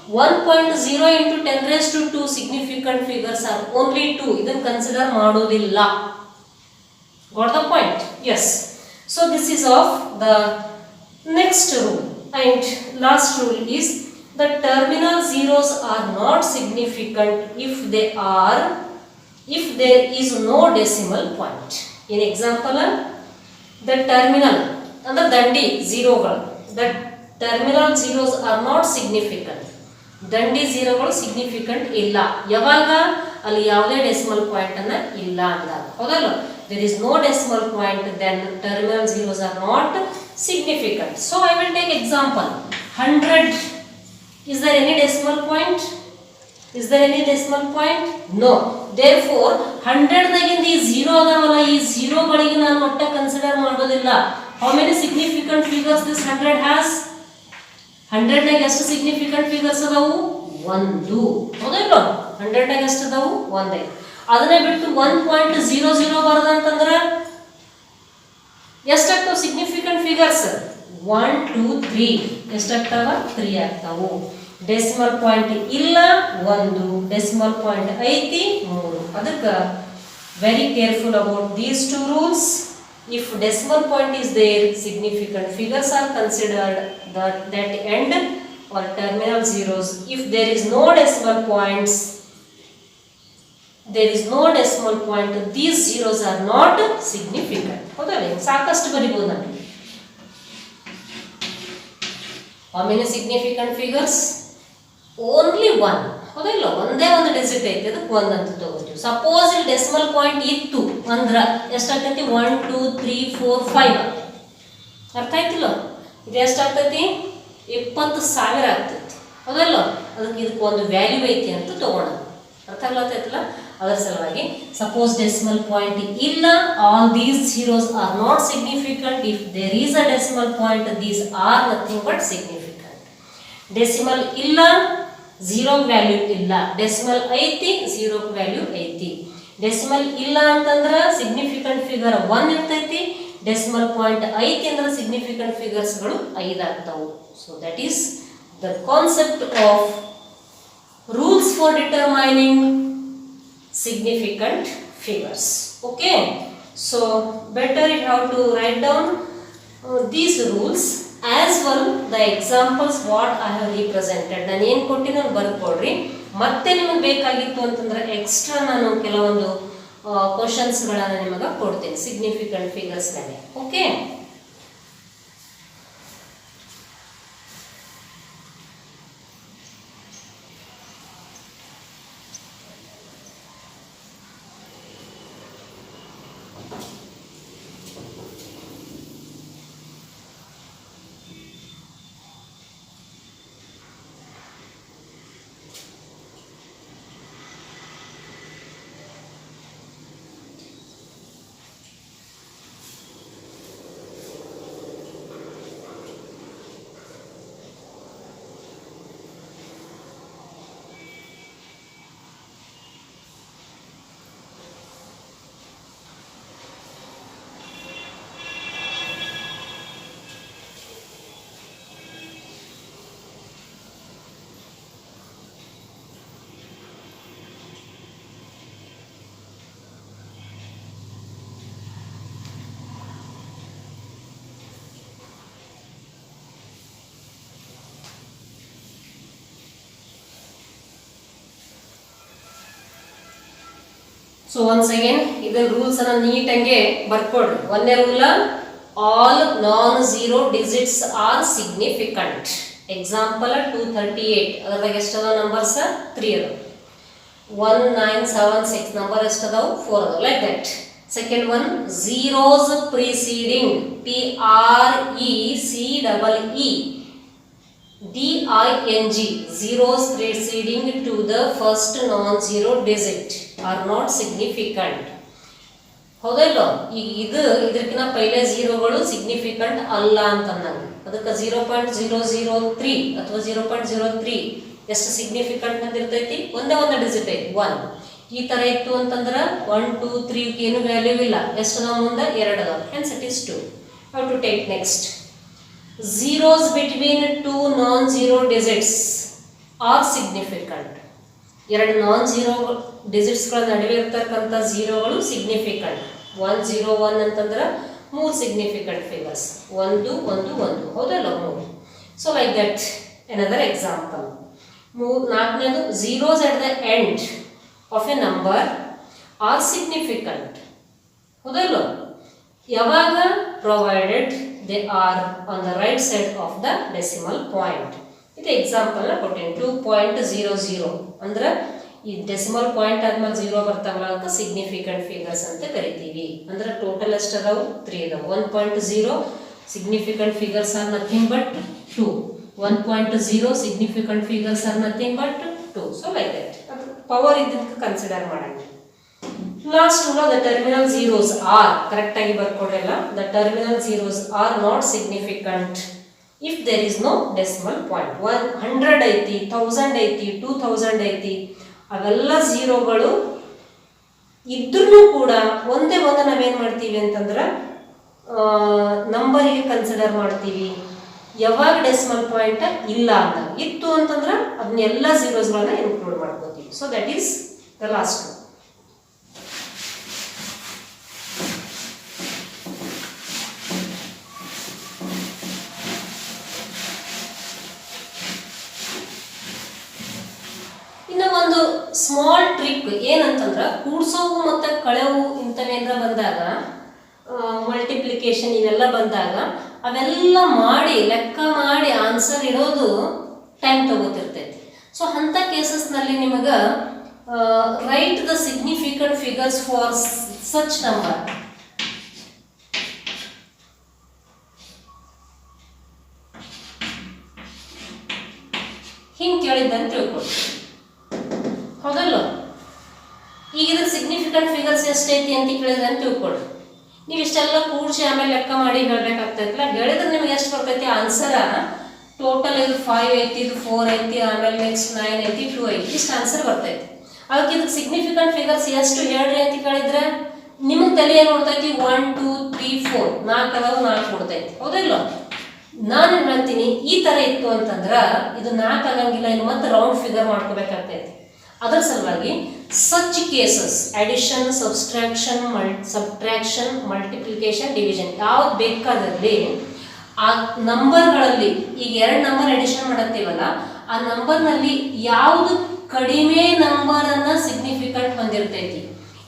1.0 into 10 raised to 2 significant figures are only 2. ಇದನ್ನು ಕನ್ಸಿಡರ್ ಮಾಡೋದಿಲ್ಲ. Got the point? Yes. So this is of the next rule. And last rule is the terminal zeros are not significant if there is no decimal point. In example, the terminal and the dandi zeroಗಳು, the terminal zeros are not significant. ದಂಡಿ ಝೀರೋಗಳು ಸಿಗ್ನಿಫಿಕೆಂಟ್ ಇಲ್ಲ ಯಾವಾಗ? ಅಲ್ಲಿ ಯಾವುದೇ ಡೆಸಿಮಲ್ ಪಾಯಿಂಟ್ ಅನ್ನ ಇಲ್ಲ ಅಂದಾಗ, ಹೌದಲ್ಲ? there is no decimal point, then terminal zeros are not significant. So I will take example. 100. Is there any decimal point? Is there any decimal point? No. Therefore 100 ನಾಗಿಂದ ಈ 0 ಅದಾವಲ್ಲ, ಈ 0 ಗಳಿಗೆ ನಾನು ಒಟ್ಟ ಕನ್ಸಿಡರ್ ಮಾಡೋದಿಲ್ಲ. How many significant figures this 100 has? 100 ನಾಗ ಎಷ್ಟು ಸಿಗ್ನಿಫಿಕೆಂಟ್ ಫಿಗರ್ಸ್ ಅದಾವು? 1, ಹೌದಲ್ಲ? 100 ನಾಗ ಎಷ್ಟು ಅದಾವು? 1. ಅದನ್ನೇ ಬಿಟ್ಟು 1.00 ಬರದಂತಂದ್ರೆ ಎಷ್ಟಾಗ್ತಾವ ಸಿಗ್ನಿಫಿಕೆಂಟ್ ಫಿಗರ್ಸ್? 1, 2, 3. ಎಷ್ಟಾಗ್ತಾವ? 3 ಆಗ್ತಾವು. ಡೆಸಿಮಲ್ ಪಾಯಿಂಟ್ ಇಲ್ಲ 1, ಡೆಸಿಮಲ್ ಪಾಯಿಂಟ್ ಐತಿ 3. ಅದಕ್ಕೆ very careful about these 2 rules. If decimal point is there, significant figures are considered that end or terminal zeros. If there is no decimal points, these zeros are not significant. ಹೌದಲ್ಲ? ಸಾಕಷ್ಟು ಬರಿಬಹುದು ನಾನು. How many significant figures? Only 1. ಹೌದಲ್ಲ? ಒಂದೇ ಒಂದು ಡಿಜಿಟ್ ಐತೆ, ಅದಕ್ಕೆ 1 ಅಂತ ತಗೋತೀವಿ. ಸಪೋಸ್ ಇಲ್ಲಿ ಡೆಸಿಮಲ್ ಪಾಯಿಂಟ್ ಇತ್ತು ಅಂದ್ರೆ ಎಷ್ಟಾಗ್ತೈತಿ? 1, 2, 3, 4, 5. ಅರ್ಥ ಆಯ್ತಿಲ್ಲ? ಇದು ಎಷ್ಟಾಗ್ತೈತಿ? 20,000 ಆಗ್ತೈತಿ, ಹೌದಲ್ಲ? ಅದಕ್ಕೆ ಇದಕ್ಕೆ ಒಂದು ವ್ಯಾಲ್ಯೂ ಐತಿ ಅಂತ ತಗೋಣ. ಅರ್ಥ ಆಗ್ಲತ್ತೈತಿಲ್ಲ? ಅದರ ಸಲುವಾಗಿ ಸಪೋಸ್ ಡೆಸಿಮಲ್ ಪಾಯಿಂಟ್ ಇಲ್ಲ, all these zeros are not significant. If there is a decimal point, these are nothing but significant. Decimal ಇಲ್ಲ, 0 ವ್ಯಾಲ್ಯೂ ಇಲ್ಲ. ಡೆಸಿಮಲ್ ಐತಿ, 0 ವ್ಯಾಲ್ಯೂ ಐತಿ. ಡೆಸಿಮಲ್ ಇಲ್ಲ ಅಂತಂದ್ರೆ ಸಿಗ್ನಿಫಿಕೆಂಟ್ ಫಿಗರ್ 1 ಇರ್ತೈತಿ. ಡೆಸಿಮಲ್ ಪಾಯಿಂಟ್ ಐತಿ ಅಂದ್ರೆ ಸಿಗ್ನಿಫಿಕೆಂಟ್ ಫಿಗರ್ಸ್ಗಳು 5 ಆಗ್ತಾವು. So that is the concept of rules for determining significant figures. Okay, so better you have to write down these rules as well the examples what I have represented. ನಾನು ಏನು ಕೊಟ್ಟಿನ ಬರ್ಕೊಡ್ರಿ. ಮತ್ತೆ ನಿಮಗೆ ಬೇಕಾಗಿತ್ತು ಅಂತಂದ್ರೆ ಎಕ್ಸ್ಟ್ರಾ ನಾನು ಕೆಲವೊಂದು ಕ್ವಶನ್ಸ್ಗಳನ್ನು ನಿಮಗೆ ಕೊಡ್ತೀನಿ ಸಿಗ್ನಿಫಿಕೆಂಟ್ ಫಿಗರ್ಸ್ ಮೇಲೆ. ಓಕೆ, ಸೊ ಒನ್ಸ್ ಅಗೇನ್ ಇದರ ರೂಲ್ಸ್ ಅನ್ನ ನೀಟಾಗಿ ಬರ್ಕೊಡ್ರಿ. ಒಂದೇ rule, all non zero digits are significant. Example 238 ಅದರಾಗ ಎಷ್ಟು ಅದಾವ ನಂಬರ್ಸ್? 3 ಅದಾವ. 1976 ನಂಬರ್ ಎಷ್ಟು ಅದಾವ? 4 ಅದಾವ. Like that. Second one, zeros preceding, PRECEE DING, zeros preceding to the first non-zero digit are not significant. ಹೌದಲ್ಲ? ಈಗ ಇದಕ್ಕಿಂತ ಪೈಲೆ ಝೀರೋಗಳು ಸಿಗ್ನಿಫಿಕೆಂಟ್ ಅಲ್ಲ ಅಂತಂದಂಗೆ. ಅದಕ್ಕೆ 0.003 ಅಥವಾ 0.03 ಎಷ್ಟು ಸಿಗ್ನಿಫಿಕೆಂಟ್ ಅಂದಿರ್ತೈತಿ? ಒಂದೇ ಒಂದು ಡಿಜಿಟ್ ಐತಿ, 1. ಈ ತರ ಇತ್ತು ಅಂತಂದ್ರೆ 1 2 3 ಏನು ವ್ಯಾಲ್ಯೂ ಇಲ್ಲ. ಎಷ್ಟು ಅದಾವ ಮುಂದೆ? 2 ಅದಾವ. Hence it is 2. How to take next? Zeros between two non-zero digits are significant. ಎರಡು non-zero digitsಗಳ ನಡುವೆ ಇರತಕ್ಕಂಥ ಝೀರೋಗಳು ಸಿಗ್ನಿಫಿಕೆಂಟ್. 1 0 1 ಅಂತಂದ್ರೆ 3 ಸಿಗ್ನಿಫಿಕೆಂಟ್ ಫಿಗರ್ಸ್. 1 1 1, ಹೌದಲ್ಲ? 3. So like that another example. ನಾಲ್ಕನೇದು, zeros at the end of a number are significant. ಹೌದಲ್ಲ? ಯಾವಾಗ? provided they are on the right side of the decimal point. ಇದು ಎಕ್ಸಾಂಪಲ್ ನ ಕೊಟ್ಟೇನೆ. 2.00 ಅಂದ್ರೆ ಈ ಡೆಸಿಮಲ್ ಪಾಯಿಂಟ್ ಆದ್ಮೇಲೆ 0 ಬರ್ತಾವಲ್ಲ ಅದಕ್ಕೆ ಸಿಗ್ನಿಫಿಕೆಂಟ್ ಫಿಗರ್ಸ್ ಅಂತ ಕರಿತೀವಿ. ಅಂದ್ರೆ ಟೋಟಲ್ ಎಷ್ಟು ಅದಾವು? 3 ಅದಾವು. 1.0 significant figures are nothing but 2. 1.0 significant figures are nothing but 2. So like that. Power ಇದಕ್ಕೆ ಕನ್ಸಿಡರ್ ಮಾಡಂడి. Last rule, the terminal zeros are, correct ಆಗಿ ಬರ್ಕೊಡ್ರಲ್ಲ, the terminal zeros are not significant if there is no decimal point. 100 ಐತಿ, 1000 ಐತಿ, 2000 ಐತಿ, ಅವೆಲ್ಲ ಝೀರೋಗಳು ಇದ್ರೂ ಕೂಡ ಒಂದೇ ಒಂದು ನಾವೇನು ಮಾಡ್ತೀವಿ ಅಂತಂದ್ರೆ ನಂಬರಿಗೆ ಕನ್ಸಿಡರ್ ಮಾಡ್ತೀವಿ. ಯಾವಾಗ ಡೆಸಿಮಲ್ ಪಾಯಿಂಟ್ ಇಲ್ಲ ಅಂತ ಇತ್ತು ಅಂತಂದ್ರೆ ಅದನ್ನೆಲ್ಲ ಝೀರೋಸ್ಗಳನ್ನ ಇನ್ಕ್ಲೂಡ್ ಮಾಡ್ಕೋತೀವಿ. So that is the last rule. ಒಂದು ಸ್ಮಾಲ್ ಟ್ರಿಕ್ ಏನಂತಂದ್ರೆ, ಕೂಡ್ಸೋವು ಮತ್ತು ಕಳೆವು ಇಂಥವೇನಾರ ಬಂದಾಗ, ಮಲ್ಟಿಪ್ಲಿಕೇಶನ್ ಇವೆಲ್ಲ ಬಂದಾಗ ಅವೆಲ್ಲ ಮಾಡಿ ಲೆಕ್ಕ ಮಾಡಿ ಆನ್ಸರ್ ಇಡೋದು ಟೈಮ್ ತಗೋತಿರ್ತೈತಿ. ಸೊ ಅಂಥ ಕೇಸಸ್ನಲ್ಲಿ ನಿಮಗೆ right the significant figures for such number. ಹಿಂಗೆ ಕೇಳಿದ್ದಂತ ತಿಳ್ಕೊಳ್ತೀವಿ, ಹೌದಲ್ಲ? ಈಗ ಇದ್ರ ಸಿಗ್ನಿಫಿಕೆಂಟ್ ಫಿಗರ್ಸ್ ಎಷ್ಟೈತಿ ಅಂತ ಕೇಳಿದ್ರೆ ಅಂತ ತಿಳ್ಕೊಳ್ರಿ. ನೀವು ಇಷ್ಟೆಲ್ಲ ಕೂಡಿಸಿ ಆಮೇಲೆ ಲೆಕ್ಕ ಮಾಡಿ ಹೇಳ್ಬೇಕಾಗ್ತೈತಲ್ಲ, ಹೇಳಿದ್ರೆ ನಿಮ್ಗೆ ಎಷ್ಟು ಬರ್ತೈತಿ ಆನ್ಸರ? ಟೋಟಲ್ ಇದು 5 ಐತಿ, ಇದು 4 ಐತಿ, ಆಮೇಲೆ ನೆಕ್ಸ್ಟ್ 9 ಐತಿ, 2 ಐತಿ, ಇಷ್ಟು ಆನ್ಸರ್ ಬರ್ತೈತಿ. ಅದಕ್ಕೆ ಇದಕ್ಕೆ ಸಿಗ್ನಿಫಿಕೆಂಟ್ ಫಿಗರ್ಸ್ ಎಷ್ಟು ಹೇಳ್ರಿ ಅಂತ ಕೇಳಿದ್ರೆ ನಿಮಗೆ ತಲೆ ಏನು ಕೊಡ್ತೈತಿ? 1 2 3 4 4 ಅದಾವ, 4 ಕೊಡ್ತೈತಿ, ಹೌದಿಲ್ಲ? ನಾನು ಹೇಳ್ತೀನಿ ಈ ತರ ಇತ್ತು ಅಂತಂದ್ರೆ ಇದು 4 ಆಗಂಗಿಲ್ಲ, ಇನ್ನು ಮತ್ತೆ ರೌಂಡ್ ಫಿಗರ್ ಮಾಡ್ಕೋಬೇಕಾಗ್ತೈತಿ. ಅದರ ಸಲುವಾಗಿ such cases addition, subtraction, multiplication, division ಯಾವ್ದು ಬೇಕಾದಲ್ಲಿ ಆ ನಂಬರ್ಗಳಲ್ಲಿ ಈಗ 2 ನಂಬರ್ ಅಡಿಷನ್ ಮಾಡತ್ತೀವಲ್ಲ ಆ ನಂಬರ್ನಲ್ಲಿ ಯಾವುದು ಕಡಿಮೆ ನಂಬರ್ ಅನ್ನ ಸಿಗ್ನಿಫಿಕೆಂಟ್ ಹೊಂದಿರ್ತೈತಿ.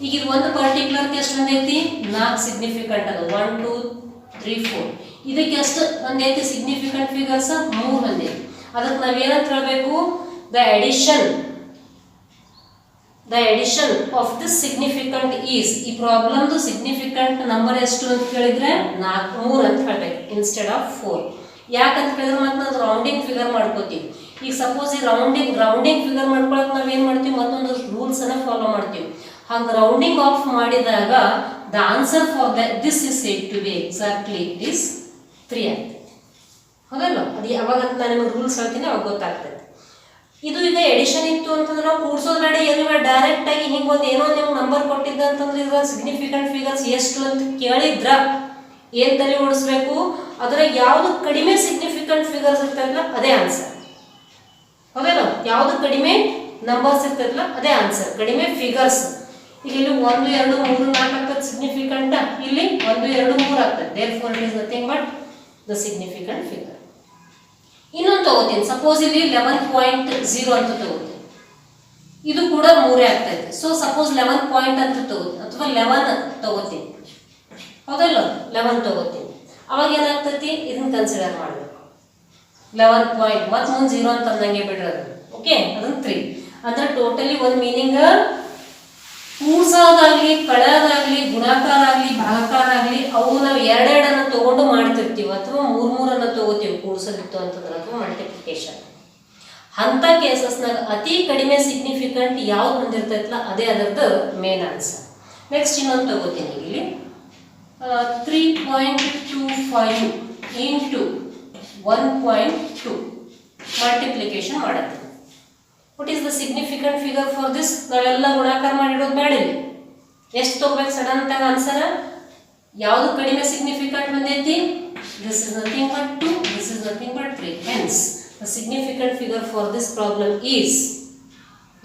ಈಗ ಇದು ಒಂದು ಪರ್ಟಿಕ್ಯುಲರ್ ಎಷ್ಟು ಹೊಂದೈತಿ 4 ಸಿಗ್ನಿಫಿಕೆಂಟ್ ಅದು 1 2 3 4. ಇದಕ್ಕೆ ಎಷ್ಟು ಹೊಂದೈತಿ ಸಿಗ್ನಿಫಿಕೆಂಟ್ ಫಿಗರ್ಸ್ 3 ಹೊಂದೈತಿ. ಅದಕ್ಕೆ ನಾವೇನಂತ ಹೇಳಬೇಕು, the addition of this significant is, ಈ ಪ್ರಾಬ್ಲಮ್ದು ಸಿಗ್ನಿಫಿಕೆಂಟ್ ನಂಬರ್ ಎಷ್ಟು ಅಂತ ಕೇಳಿದ್ರೆ 3 ಅಂತ ಹೇಳ್ಬೇಕು ಇನ್ಸ್ಟೆಡ್ ಆಫ್ 4. ಯಾಕಂತ ಹೇಳಿದ್ರೆ ಮತ್ತೆ ನಾವು ರೌಂಡಿಂಗ್ ಫಿಗರ್ ಮಾಡ್ಕೋತೀವಿ. ಈಗ ಸಪೋಸ್ ಈ ರೌಂಡಿಂಗ್ ಫಿಗರ್ ಮಾಡ್ಕೊಳಕ್ ನಾವೇನ್ ಮಾಡ್ತೀವಿ, ಮತ್ತೊಂದು ರೂಲ್ಸ್ ಅನ್ನ ಫಾಲೋ ಮಾಡ್ತೀವಿ. ಹಂಗ ರೌಂಡಿಂಗ್ ಆಫ್ ಮಾಡಿದಾಗ the answer for this is said to be exactly is 3 ಆಗ್ತೈತಿ. ಹೌದಲ್ಲ, ಅದು ಯಾವಾಗ ಅಂತ ನಾನು ನಿಮಗೆ ರೂಲ್ಸ್ ಹೇಳ್ತೀನಿ ಅವಾಗ ಗೊತ್ತಾಗ್ತೈತಿ. ಇದು ಈಗ ಎಡಿಷನ್ ಇತ್ತು ಅಂತಂದ್ರೆ ನಾವು ಕೂಡ್ಸೋದ್ ಬೇಡ, ಏನಿಲ್ಲ ಡೈರೆಕ್ಟ್ ಆಗಿ ಹಿಂಗೊಂದು ಏನೋ ನಿಮ್ಗೆ ನಂಬರ್ ಕೊಟ್ಟಿದ್ದ ಅಂತಂದ್ರೆ ಈಗ ಸಿಗ್ನಿಫಿಕೆಂಟ್ ಫಿಗರ್ಸ್ ಎಷ್ಟು ಅಂತ ಕೇಳಿದ್ರ ಏನ್ ತಲೆ ಓಡಿಸ್ಬೇಕು, ಅದ್ರಾಗ ಯಾವ್ದು ಕಡಿಮೆ ಸಿಗ್ನಿಫಿಕೆಂಟ್ ಫಿಗರ್ಸ್ ಇರ್ತೈತಲ್ಲ ಅದೇ ಆನ್ಸರ್. ಹೌದಲ್ಲ, ಯಾವ್ದು ಕಡಿಮೆ ನಂಬರ್ಸ್ ಇರ್ತೈತಲ್ಲ ಅದೇ ಆನ್ಸರ್, ಕಡಿಮೆ ಫಿಗರ್ಸ್. ಈಗ ಇಲ್ಲಿ 1 2 3 4 ಆಗ್ತದೆ ಸಿಗ್ನಿಫಿಕೆಂಟ್, ಇಲ್ಲಿ 1 2 3 ಆಗ್ತದೆ. therefore it is nothing but the significant figure. ಇನ್ನೊಂದು ತಗೋತೀನಿ, ಸಪೋಸ್ ಇಲ್ಲಿ 11.0 ಅಂತ ತಗೋತೀನಿ, ಇದು ಕೂಡ 3 ಆಗ್ತೈತೆ. ಸೊ ಸಪೋಸ್ 11 ಪಾಯಿಂಟ್ ಅಂತ ತಗೋತೀನಿ ಅಥವಾ 11 ತಗೋತೀನಿ. ಹೌದಲ್ಲ, 11 ತಗೋತೀನಿ. ಅವಾಗ ಏನಾಗ್ತೈತಿ, ಇದನ್ನ ಕನ್ಸಿಡರ್ ಮಾಡಬೇಕು. 11 ಪಾಯಿಂಟ್ ಮತ್ತೆ ಮುಂದೆ 0 ಅಂತ ಅಂದಂಗೆ ಬಿಡ್ರದು. ಓಕೆ, ಅದನ್ನ 3 ಅಂದ್ರೆ ಟೋಟಲಿ ಒಂದು ಮೀನಿಂಗ್ ಕೂಡ್ಸೋದಾಗ್ಲಿ, ಕಳೆಯೋದಾಗ್ಲಿ, ಗುಣಾಕಾರ ಆಗ್ಲಿ, ಭಾಗಾಕಾರ ಆಗ್ಲಿ ಅವು ನಾವು 2 2 ತಗೊಂಡು ಮಾಡ್ತಿರ್ತೀವಿ ಅಥವಾ 3 3 ತಗೋತೀವಿ ಕೂಡ್ಸೋದಿತ್ತು ಅಂತಂದ್ರೆ ಅಥವಾ ಮಲ್ಟಿಪ್ಲಿಕೇಶನ್. ಅಂತ ಕೇಸಸ್ನಾಗ ಅತಿ ಕಡಿಮೆ ಸಿಗ್ನಿಫಿಕೆಂಟ್ ಯಾವ್ದು ಹೊಂದಿರ್ತೈತಲ್ಲ ಅದೇ ಅದರದ್ದು ಮೇನ್ ಆನ್ಸರ್. ನೆಕ್ಸ್ಟ್ ಇನ್ನೊಂದು ತಗೋತೀನಿ, ಇಲ್ಲಿ 3.25 ಇಂಟು 1.2 ಮಲ್ಟಿಪ್ಲಿಕೇಶನ್ ಮಾಡತ್ತೀನಿ. What is the significant figure for this? ನಾವೆಲ್ಲ ಗುಣಾಕಾರ ಮಾಡಿಡೋದು ಬೇಡ. ಇಲ್ಲಿ ಎಷ್ಟು ತಗೋಬೇಕು ಸಡನ್ ಆಗಿ ಆನ್ಸರ್? ಯಾವುದು ಕಡಿಮೆ ಸಿಗ್ನಿಫಿಕೆಂಟ್ ಹೊಂದೈತಿ? This is nothing but 2, this is nothing but 3. Hence the significant figure for this problem is,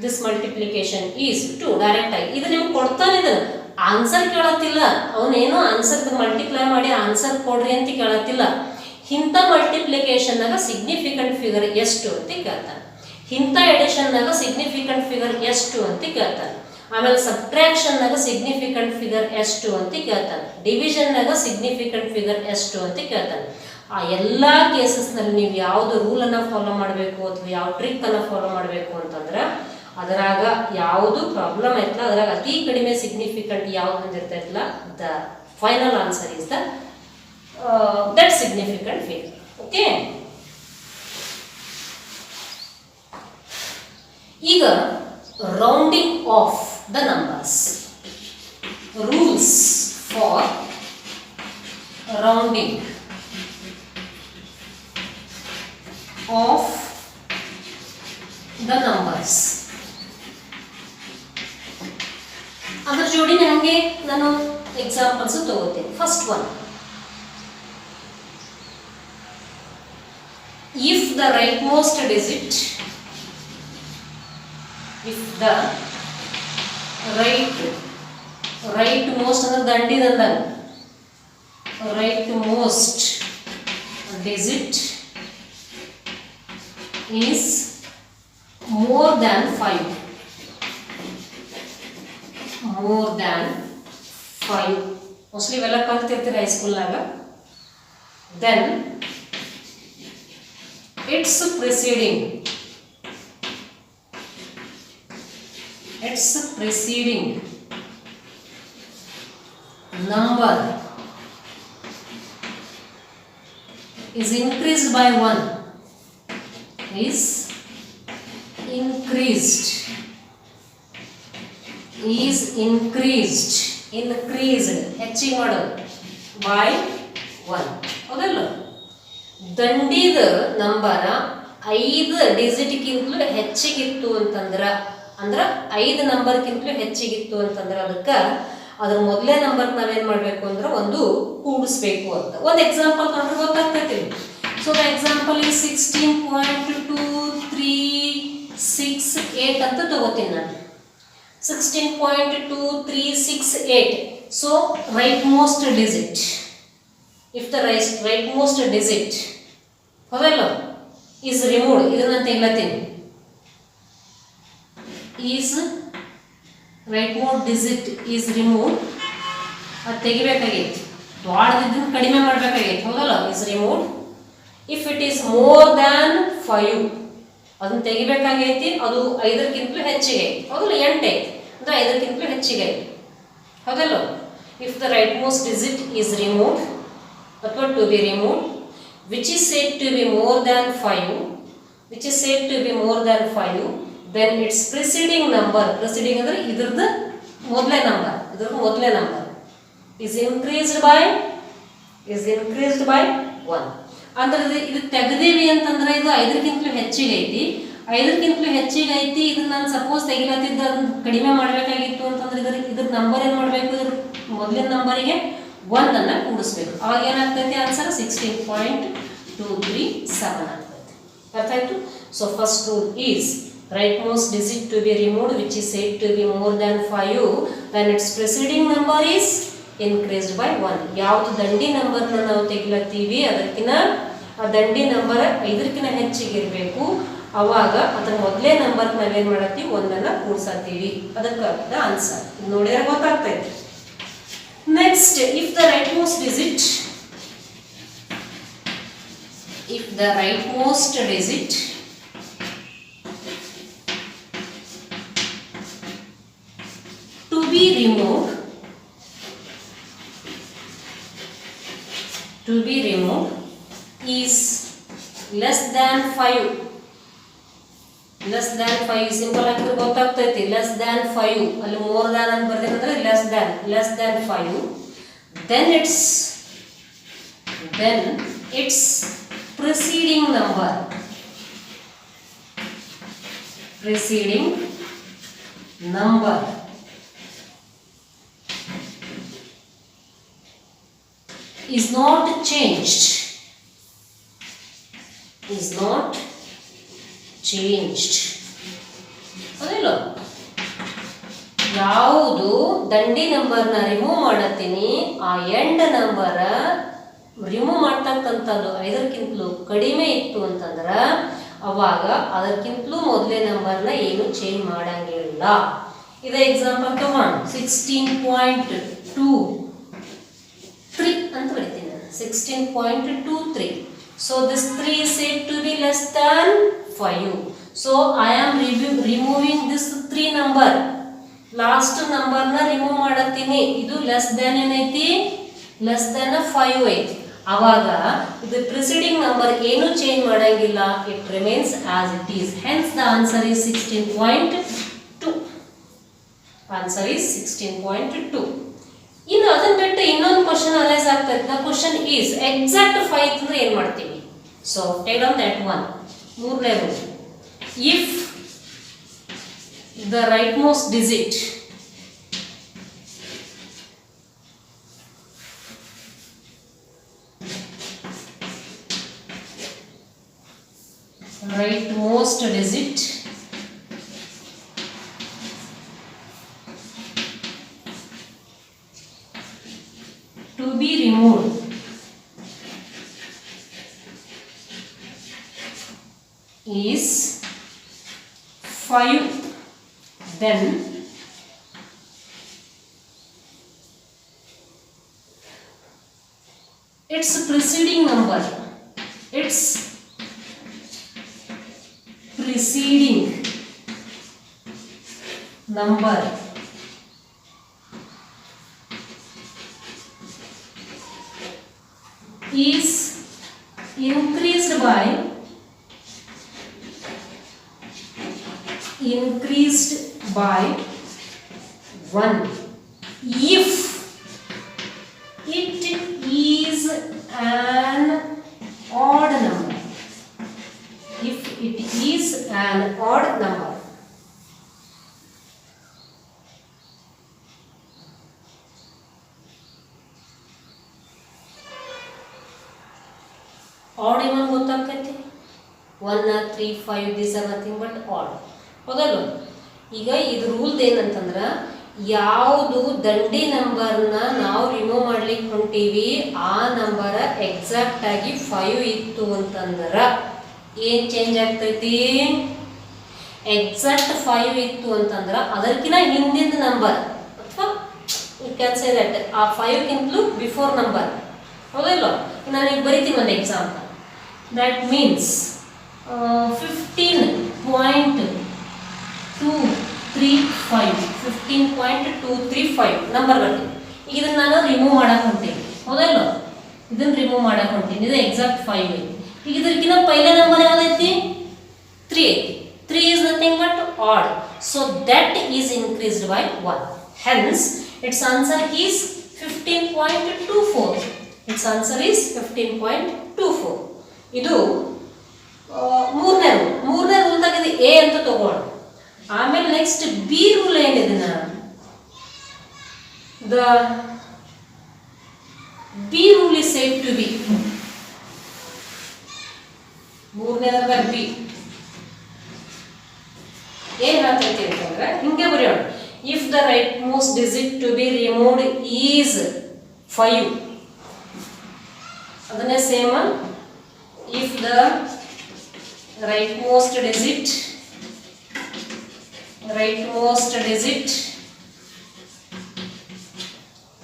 this multiplication is 2. Direct ಆಗಿ ಇದು ನಿಮ್ಗೆ ಕೊಡ್ತಾನೆ, ಇದನ್ನ ಆನ್ಸರ್ ಕೇಳತ್ತಿಲ್ಲ. ಅವನೇನೋ ಆನ್ಸರ್ ಮಲ್ಟಿಪ್ಲೈ ಮಾಡಿ ಆನ್ಸರ್ ಕೊಡ್ರಿ ಅಂತ ಕೇಳತ್ತಿಲ್ಲ. ಇಂಥ ಮಲ್ಟಿಪ್ಲಿಕೇಶನ್ ನಾಗ ಸಿಗ್ನಿಫಿಕೆಂಟ್ ಫಿಗರ್ ಎಷ್ಟು ಅಂತ ಕೇಳ್ತಾನೆ, ಇಂಥ ಎಡಿಷನ್ ನಾಗ ಸಿಗ್ನಿಫಿಕೆಂಟ್ ಫಿಗರ್ ಎಷ್ಟು ಅಂತ ಕೇಳ್ತಾನೆ. ಆಮೇಲೆ ಸಬ್ಟ್ರಾಕ್ಷನ್ ನಾಗ ಸಿಗ್ನಿಫಿಕೆಂಟ್ ಫಿಗರ್ ಎಷ್ಟು ಅಂತ ಕೇಳ್ತಾನೆ. ಡಿವಿಷನ್ ನಾಗ ಸಿಗ್ನಿಫಿಕೆಂಟ್ ಫಿಗರ್ ಎಷ್ಟು ಅಂತ ಕೇಳ್ತಾನೆ. ಆ ಎಲ್ಲ ಕೇಸಸ್ನಲ್ಲಿ ನೀವು ಯಾವ್ದು ರೂಲ್ ಅನ್ನ ಫಾಲೋ ಮಾಡಬೇಕು ಅಥವಾ ಯಾವ ಟ್ರಿಕ್ ಅನ್ನ ಫಾಲೋ ಮಾಡಬೇಕು ಅಂತಂದ್ರೆ ಅದರಾಗ ಯಾವುದು ಪ್ರಾಬ್ಲಮ್ ಐತಲ್ಲ ಅದರಾಗ ಅತಿ ಕಡಿಮೆ ಸಿಗ್ನಿಫಿಕೆಂಟ್ ಯಾವ್ದು ಹೊಂದಿರ್ತೈತಲ್ಲ the final answer is the that significant figure. Okay, ಈಗ rounding off the numbers. Rules for rounding off the numbers. ಅದರ ಜೋಡಿನ ಹಂಗೆ ನಾನು ಎಕ್ಸಾಂಪಲ್ಸ್ ತಗೋತೀನಿ. First one, if the rightmost digit, if the rightmost ಅಂದ್ರೆ ದಂಡಿದಂದಾಗ rightmost digit is more than 5, more than 5, mostly ಇವೆಲ್ಲ ಕಲ್ತಿರ್ತೀರ ಹೈಸ್ಕೂಲ್ನಾಗ. then its preceding number is increased by 1, is increased ಹೆಚ್ಚಿಗೆ ಮಾಡೋದು by 1. ಹೌದಲ್ಲ, ದಂಡಿದ ನಂಬರ 5 ಡಿಜಿಟ್ಗಿಂತಲೂ ಹೆಚ್ಚಿಗಿತ್ತು ಅಂತಂದ್ರೆ 5 ನಂಬರ್ಗಿಂತಲೂ ಹೆಚ್ಚಿಗಿತ್ತು ಅಂತಂದ್ರೆ ಅದಕ್ಕೆ ಅದ್ರ ಮೊದಲೇ ನಂಬರ್ ನಾವೇನ್ ಮಾಡ್ಬೇಕು ಅಂದ್ರೆ ಒಂದು ಕೂಡಿಸ್ಬೇಕು ಅಂತ. ಒಂದು ಎಕ್ಸಾಂಪಲ್ ಕಂಡ್ರೆ ಗೊತ್ತಾಗ್ತೈತಿ. So the example is 16.2368 ಅಂತ ತಗೋತೀನಿ ನಾನು. 16.2368. So rightmost digit. If the rightmost digit ಹೌದಲ್ಲ is removed, ಇದನ್ನ ತೆಗಿಲತ್ತೀನಿ. is rightmost digit is removed, ಅದು ತೆಗಿಬೇಕಾಗೈತಿ. ದೊಡ್ಡದಿದ್ದನ್ನು ಕಡಿಮೆ ಮಾಡಬೇಕಾಗೈತಿ ಹೌದಲ್ಲ. is removed if it is more than 5, ಅದನ್ನ ತೆಗಿಬೇಕಾಗೈತಿ. ಅದು 5ಕ್ಕಿಂತಲೂ ಹೆಚ್ಚಿಗೆ ಐತಿ ಹೌದಲ್ಲ. 8 ಐತಿ ಅಂದ್ರೆ 5ಕ್ಕಿಂತಲೂ ಹೆಚ್ಚಿಗೆ ಐತಿ ಹೌದಲ್ಲ. if the rightmost digit is removed ಅಥವಾ to be removed which is said to be more than 5, which is said to be more than 5, then its preceding number, preceding ಅಂದ್ರೆ ಇದರದ್ದು ಮೊದಲನೇ ನಂಬರ್, ಇದರದ್ದು ಮೊದಲನೇ ನಂಬರ್ is increased by 1. ಅಂದ್ರೆ ಇದು ತೆಗೆದೇವಿ ಅಂತಂದ್ರೆ ಇದು 5ಕ್ಕಿಂತಲೂ ಹೆಚ್ಚಿಗೆ ಐತಿ. 5ಕ್ಕಿಂತಲೂ ಹೆಚ್ಚಿಗೆ ಐತಿ. ಇದನ್ನ ನಾನು ಸಪೋಸ್ ತೆಗಿಲತ್ತಿದ್ದ ಅದನ್ನ ಕಡಿಮೆ ಮಾಡಬೇಕಾಗಿತ್ತು ಅಂತಂದ್ರೆ ಇದ್ರ ನಂಬರ್ ಏನು ಮಾಡಬೇಕು, ಇದ್ರ ಮೊದಲಿನ ನಂಬರಿಗೆ 1 ಅನ್ನ ಕೂಡಿಸ್ಬೇಕು. ಅವಾಗ ಏನಾಗ್ತೈತಿ ಆನ್ಸರ್ 16.237 ಆಗ್ತೈತಿ. ಅರ್ಥ ಆಯ್ತು. So first rule is rightmost digit to be removed which is said to be more than 5, then its preceding number is increased by 1. ಯಾವುದು ದಂಡಿ ನಂಬರ್ನ ನಾವು ತೆಗಿಲತ್ತೀವಿ ಅದಕ್ಕಿಂತ ಆ ದಂಡಿ ನಂಬರ್ 5ಕ್ಕಿಂತ ಹೆಚ್ಚಿಗೆ ಇರಬೇಕು. ಅವಾಗ ಅದರ ಮೊದಲೇ ನಂಬರ್ ನಾವೇನು ಮಾಡತ್ತೀವಿ 1 ಕೂಡ್ಸತ್ತೀವಿ. ಅದಕ್ಕೆ ಆನ್ಸರ್ ನೋಡಿದ್ರೆ ಗೊತ್ತಾಗ್ತೈತಿ. Next if the rightmost digit to be removed is less than 5. less than 5 simple ಆಗಿದ್ರೆ ಗೊತ್ತಾಗ್ತೈತಿ. less than 5 ಅಲ್ಲಿ more than ಅಂತ ಬರ್ತೀನಿ ಅಂದ್ರೆ less than 5, then its preceding number is not changed. ಅದಲ್ಲ ಯಾವುದು ದಂಡಿ ನಂಬರ್ನ ರಿಮೂವ್ ಮಾಡತ್ತೀನಿ ಆ ಎಂಡ್ ನಂಬರ್ ರಿಮೂವ್ ಮಾಡ್ತಕ್ಕಂಥದ್ದು 5ಕ್ಕಿಂತಲೂ ಕಡಿಮೆ ಇತ್ತು ಅಂತಂದ್ರೆ ಅವಾಗ ಅದಕ್ಕಿಂತಲೂ ಮೊದಲೇ ನಂಬರ್ನ ಏನು ಚೇಂಜ್ ಮಾಡಂಗಿಲ್ಲ. ಇದೇ ಎಕ್ಸಾಂಪಲ್ ತಗೊಂಡು 16.23 ಅಂತ ಬರೀತೀನಿ ನಾನು. 16.23. So this 3 is said to be less than 5. So I am removing this 3 number. Last number na remove ಮಾಡತ್ತೀನಿ. ಇದು less than ಏನೈತಿ, less than 5 ಐತಿ. ಅವಾಗ ಇದು preceding number ಏನು ಚೇಂಜ್ ಮಾಡಂಗಿಲ್ಲ. It remains as it is. Hence the answer is 16.2. Answer is 16.2. ಇನ್ನು ಅದನ್ನ ಬಿಟ್ಟು ಇನ್ನೊಂದು ಕ್ವಶನ್ ಅರೈಸ್ ಆಗ್ತೈತೆ. ದ ಕ್ವಶನ್ ಈಸ್ ಎಕ್ಸಾಕ್ಟ್ 5 ಅಂದ್ರೆ ಏನು ಮಾಡ್ತೀವಿ. So take down that one. ಮೂರನೇ rule, if the rightmost digit to be removed is 5, then its preceding number is increased by 1 if it is an odd number. If it is an odd number, odd even ಗೊತ್ತಾಗ್ತೈತಿ 1 3 5 these are nothing but odd ಹೌದಲ್ಲ ಈಗ ಇದು ರೂಲ್ ಏನಂತಂದ್ರೆ ಯಾವುದು ದಂಡಿ ನಂಬರ್ನ ನಾವು ರಿಮೂವ್ ಮಾಡ್ಲಿಕ್ಕೆ ಹೊಂಟೀವಿ ಆ ನಂಬರ್ ಎಕ್ಸಾಕ್ಟ್ ಆಗಿ 5 ಇತ್ತು ಅಂತಂದ್ರೆ ಏನು ಚೇಂಜ್ ಆಗ್ತೈತಿ ಎಕ್ಸಾಕ್ಟ್ 5 ಇತ್ತು ಅಂತಂದ್ರೆ ಅದಕ್ಕಿಂತ ಹಿಂದಿನ ನಂಬರ್ ಅಥವಾ ಯು ಕ್ಯಾನ್ ಸೇ ದಟ್ ಆ 5 ಗಿಂತಲೂ ಬಿಫೋರ್ ನಂಬರ್ ಹೌದಲ್ಲ ನಾನು ಈಗ ಬರಿತೀನಿ ಒಂದು ಎಕ್ಸಾಂಪಲ್ ದಟ್ ಮೀನ್ಸ್ 15.235 ನಂಬರ್ ಬರ್ತೀನಿ ಈಗ ಇದನ್ನ ನಾನು ರಿಮೂವ್ ಮಾಡಕ್ಕೆ ಹೊಂಟೀನಿ ಹೌದಲ್ಲ ಇದನ್ನ ರಿಮೂವ್ ಮಾಡಕ್ಕೆ ಹೊಂಟೀನಿ ಇದು ಎಕ್ಸಾಕ್ಟ್ 5 ಐತಿ ಈಗ ಇದಕ್ಕಿಂತ ಪೈಲೆ ನಂಬರ್ ಯಾವ್ದೈತಿ 3 ಐತಿ 3 is nothing but odd so that is increased by 1 hence its answer is 15.24 its answer is 15.24 ಇದು ಮೂರನೇ ರೂಲ್ದಾಗ ಇದು ಎ ಅಂತ ತಗೋಣ ಆಮೇಲೆ ನೆಕ್ಸ್ಟ್ ಬಿ ರೂಲ್ ಏನಿದೆ the B rule is said to be ಮೂರನೇದಾಗ ಬಿ ಏನ್ ಹೇಳ್ತೈತಿ ಅಂತಂದ್ರೆ ಹಿಂಗೆ ಬರೆಯೋಣ if the rightmost digit to be removed is 5 ಅದನ್ನೇ same if the rightmost digit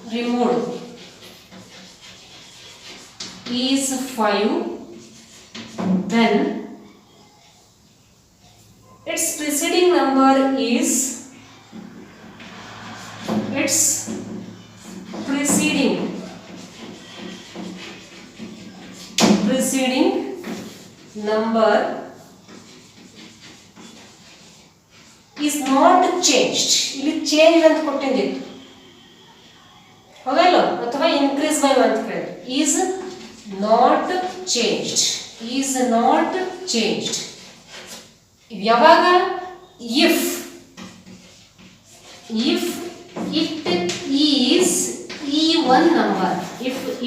removed is 5 then its preceding number is preceding number is not changed ಇಲ್ಲಿ ಚೇಂಜ್ ಅಂತ ಕೊಟ್ಟಿದ್ದಿತ್ತು ಹೌದಲ್ಲ ಅಥವಾ ಇನ್ಕ್ರೀಸ್ ಬೈ ಅಂತ ಕೇಳಿದ್ರೆ is not changed ಯಾವಾಗ if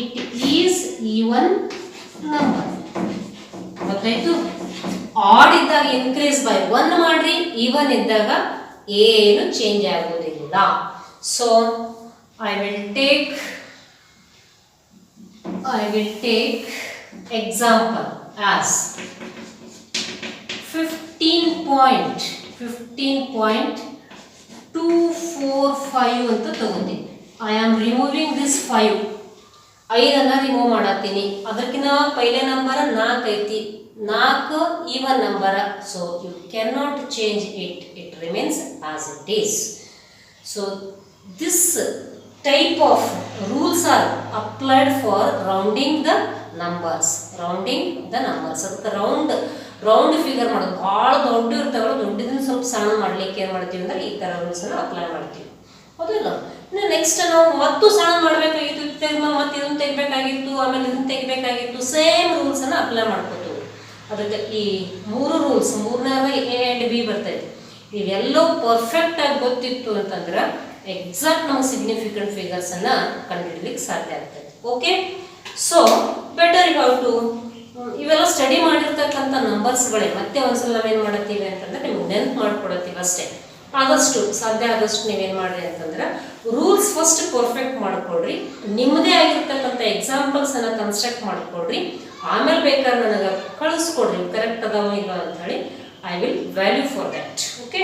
it is even number ಗೊತ್ತಾಯ್ತು ಆಡ್ ಇದ್ದಾಗ ಇನ್ಕ್ರೀಸ್ ಬೈ 1 ಮಾಡ್ರಿ ಈವನ್ ಇದ್ದಾಗ ಏನು ಚೇಂಜ್ ಆಗೋದಿಲ್ಲ so I will take example as 15.245 ಅಂತ ತಗೋತೀನಿ I am removing this 5 5 remove ಮಾಡತ್ತೀನಿ ಅದಕ್ಕಿಂತ ಪೈಲೆ ನಂಬರ್ 4 ಐತಿ 4 even number so you can not change it remains as it is so this type of rules are applied for rounding the numbers ಅದಕ್ಕೆ ರೌಂಡ್ ಫಿಗರ್ ಮಾಡೋದು ಭಾಳ ದೊಡ್ಡ ಇರ್ತಾವಲ್ಲ ದೊಡ್ಡದನ್ನ ಸ್ವಲ್ಪ ಸಣ್ಣ ಮಾಡ್ಲಿಕ್ಕೆ ಏನು ಮಾಡ್ತೀವಿ ಅಂದ್ರೆ ಈ ಥರ ರೂಲ್ಸನ್ನು ಅಪ್ಲೈ ಮಾಡ್ತೀವಿ ಹೌದಲ್ಲ ಇನ್ನು ನೆಕ್ಸ್ಟ್ ನಾವು ಮತ್ತು ಸಣ್ಣ ಮಾಡಬೇಕಾಗಿತ್ತು ಮತ್ತೆ ಇದನ್ನು ತೆಗಿಬೇಕಾಗಿತ್ತು ಆಮೇಲೆ ಇದನ್ನು ತೆಗಿಬೇಕಾಗಿತ್ತು ಸೇಮ್ ರೂಲ್ಸನ್ನು ಅಪ್ಲೈ ಮಾಡ್ಕೋತೀವಿ ಅದಕ್ಕೆ ಈ 3 ರೂಲ್ಸ್ ಮೂರನೇದಾಗ ಎ ಆ್ಯಂಡ್ ಬಿ ಬರ್ತೈತೆ ಇವೆಲ್ಲವೂ ಪರ್ಫೆಕ್ಟಾಗಿ ಗೊತ್ತಿತ್ತು ಅಂತಂದ್ರೆ ಎಕ್ಸಾಕ್ಟ್ ನಮ್ಗೆ ಸಿಗ್ನಿಫಿಕೆಂಟ್ ಫಿಗರ್ಸನ್ನು ಕಂಡುಹಿಡಲಿಕ್ಕೆ ಸಾಧ್ಯ ಆಗ್ತೈತೆ okay so better you have to ಇವೆಲ್ಲ ಸ್ಟಡಿ ಮಾಡಿರ್ತಕ್ಕಂಥ ನಂಬರ್ಸ್ಗಳೇ ಮತ್ತೆ ಒಂದ್ಸಲ ನಾವೇನು ಮಾಡತ್ತೀವಿ ಅಂತಂದ್ರೆ ನಿಮ್ಗೆ ನೆನ್ಪು ಮಾಡ್ಕೊಡತ್ತೀವಿ ಅಷ್ಟೇ ಆದಷ್ಟು ಸಾಧ್ಯ ಆದಷ್ಟು ನೀವೇನು ಮಾಡಿರಿ ಅಂತಂದ್ರೆ ರೂಲ್ಸ್ ಫಸ್ಟ್ ಪರ್ಫೆಕ್ಟ್ ಮಾಡ್ಕೊಳ್ರಿ ನಿಮ್ಮದೇ ಆಗಿರ್ತಕ್ಕಂಥ ಎಕ್ಸಾಂಪಲ್ಸನ್ನು ಕನ್ಸ್ಟ್ರಕ್ಟ್ ಮಾಡ್ಕೊಳ್ರಿ ಆಮೇಲೆ ಬೇಕಾದ್ರೆ ನನಗೆ ಕಳಿಸ್ಕೊಡ್ರಿ ಕರೆಕ್ಟ್ ಅದಾವ ಇಲ್ಲ ಅಂತ ಹೇಳಿ I will value for that okay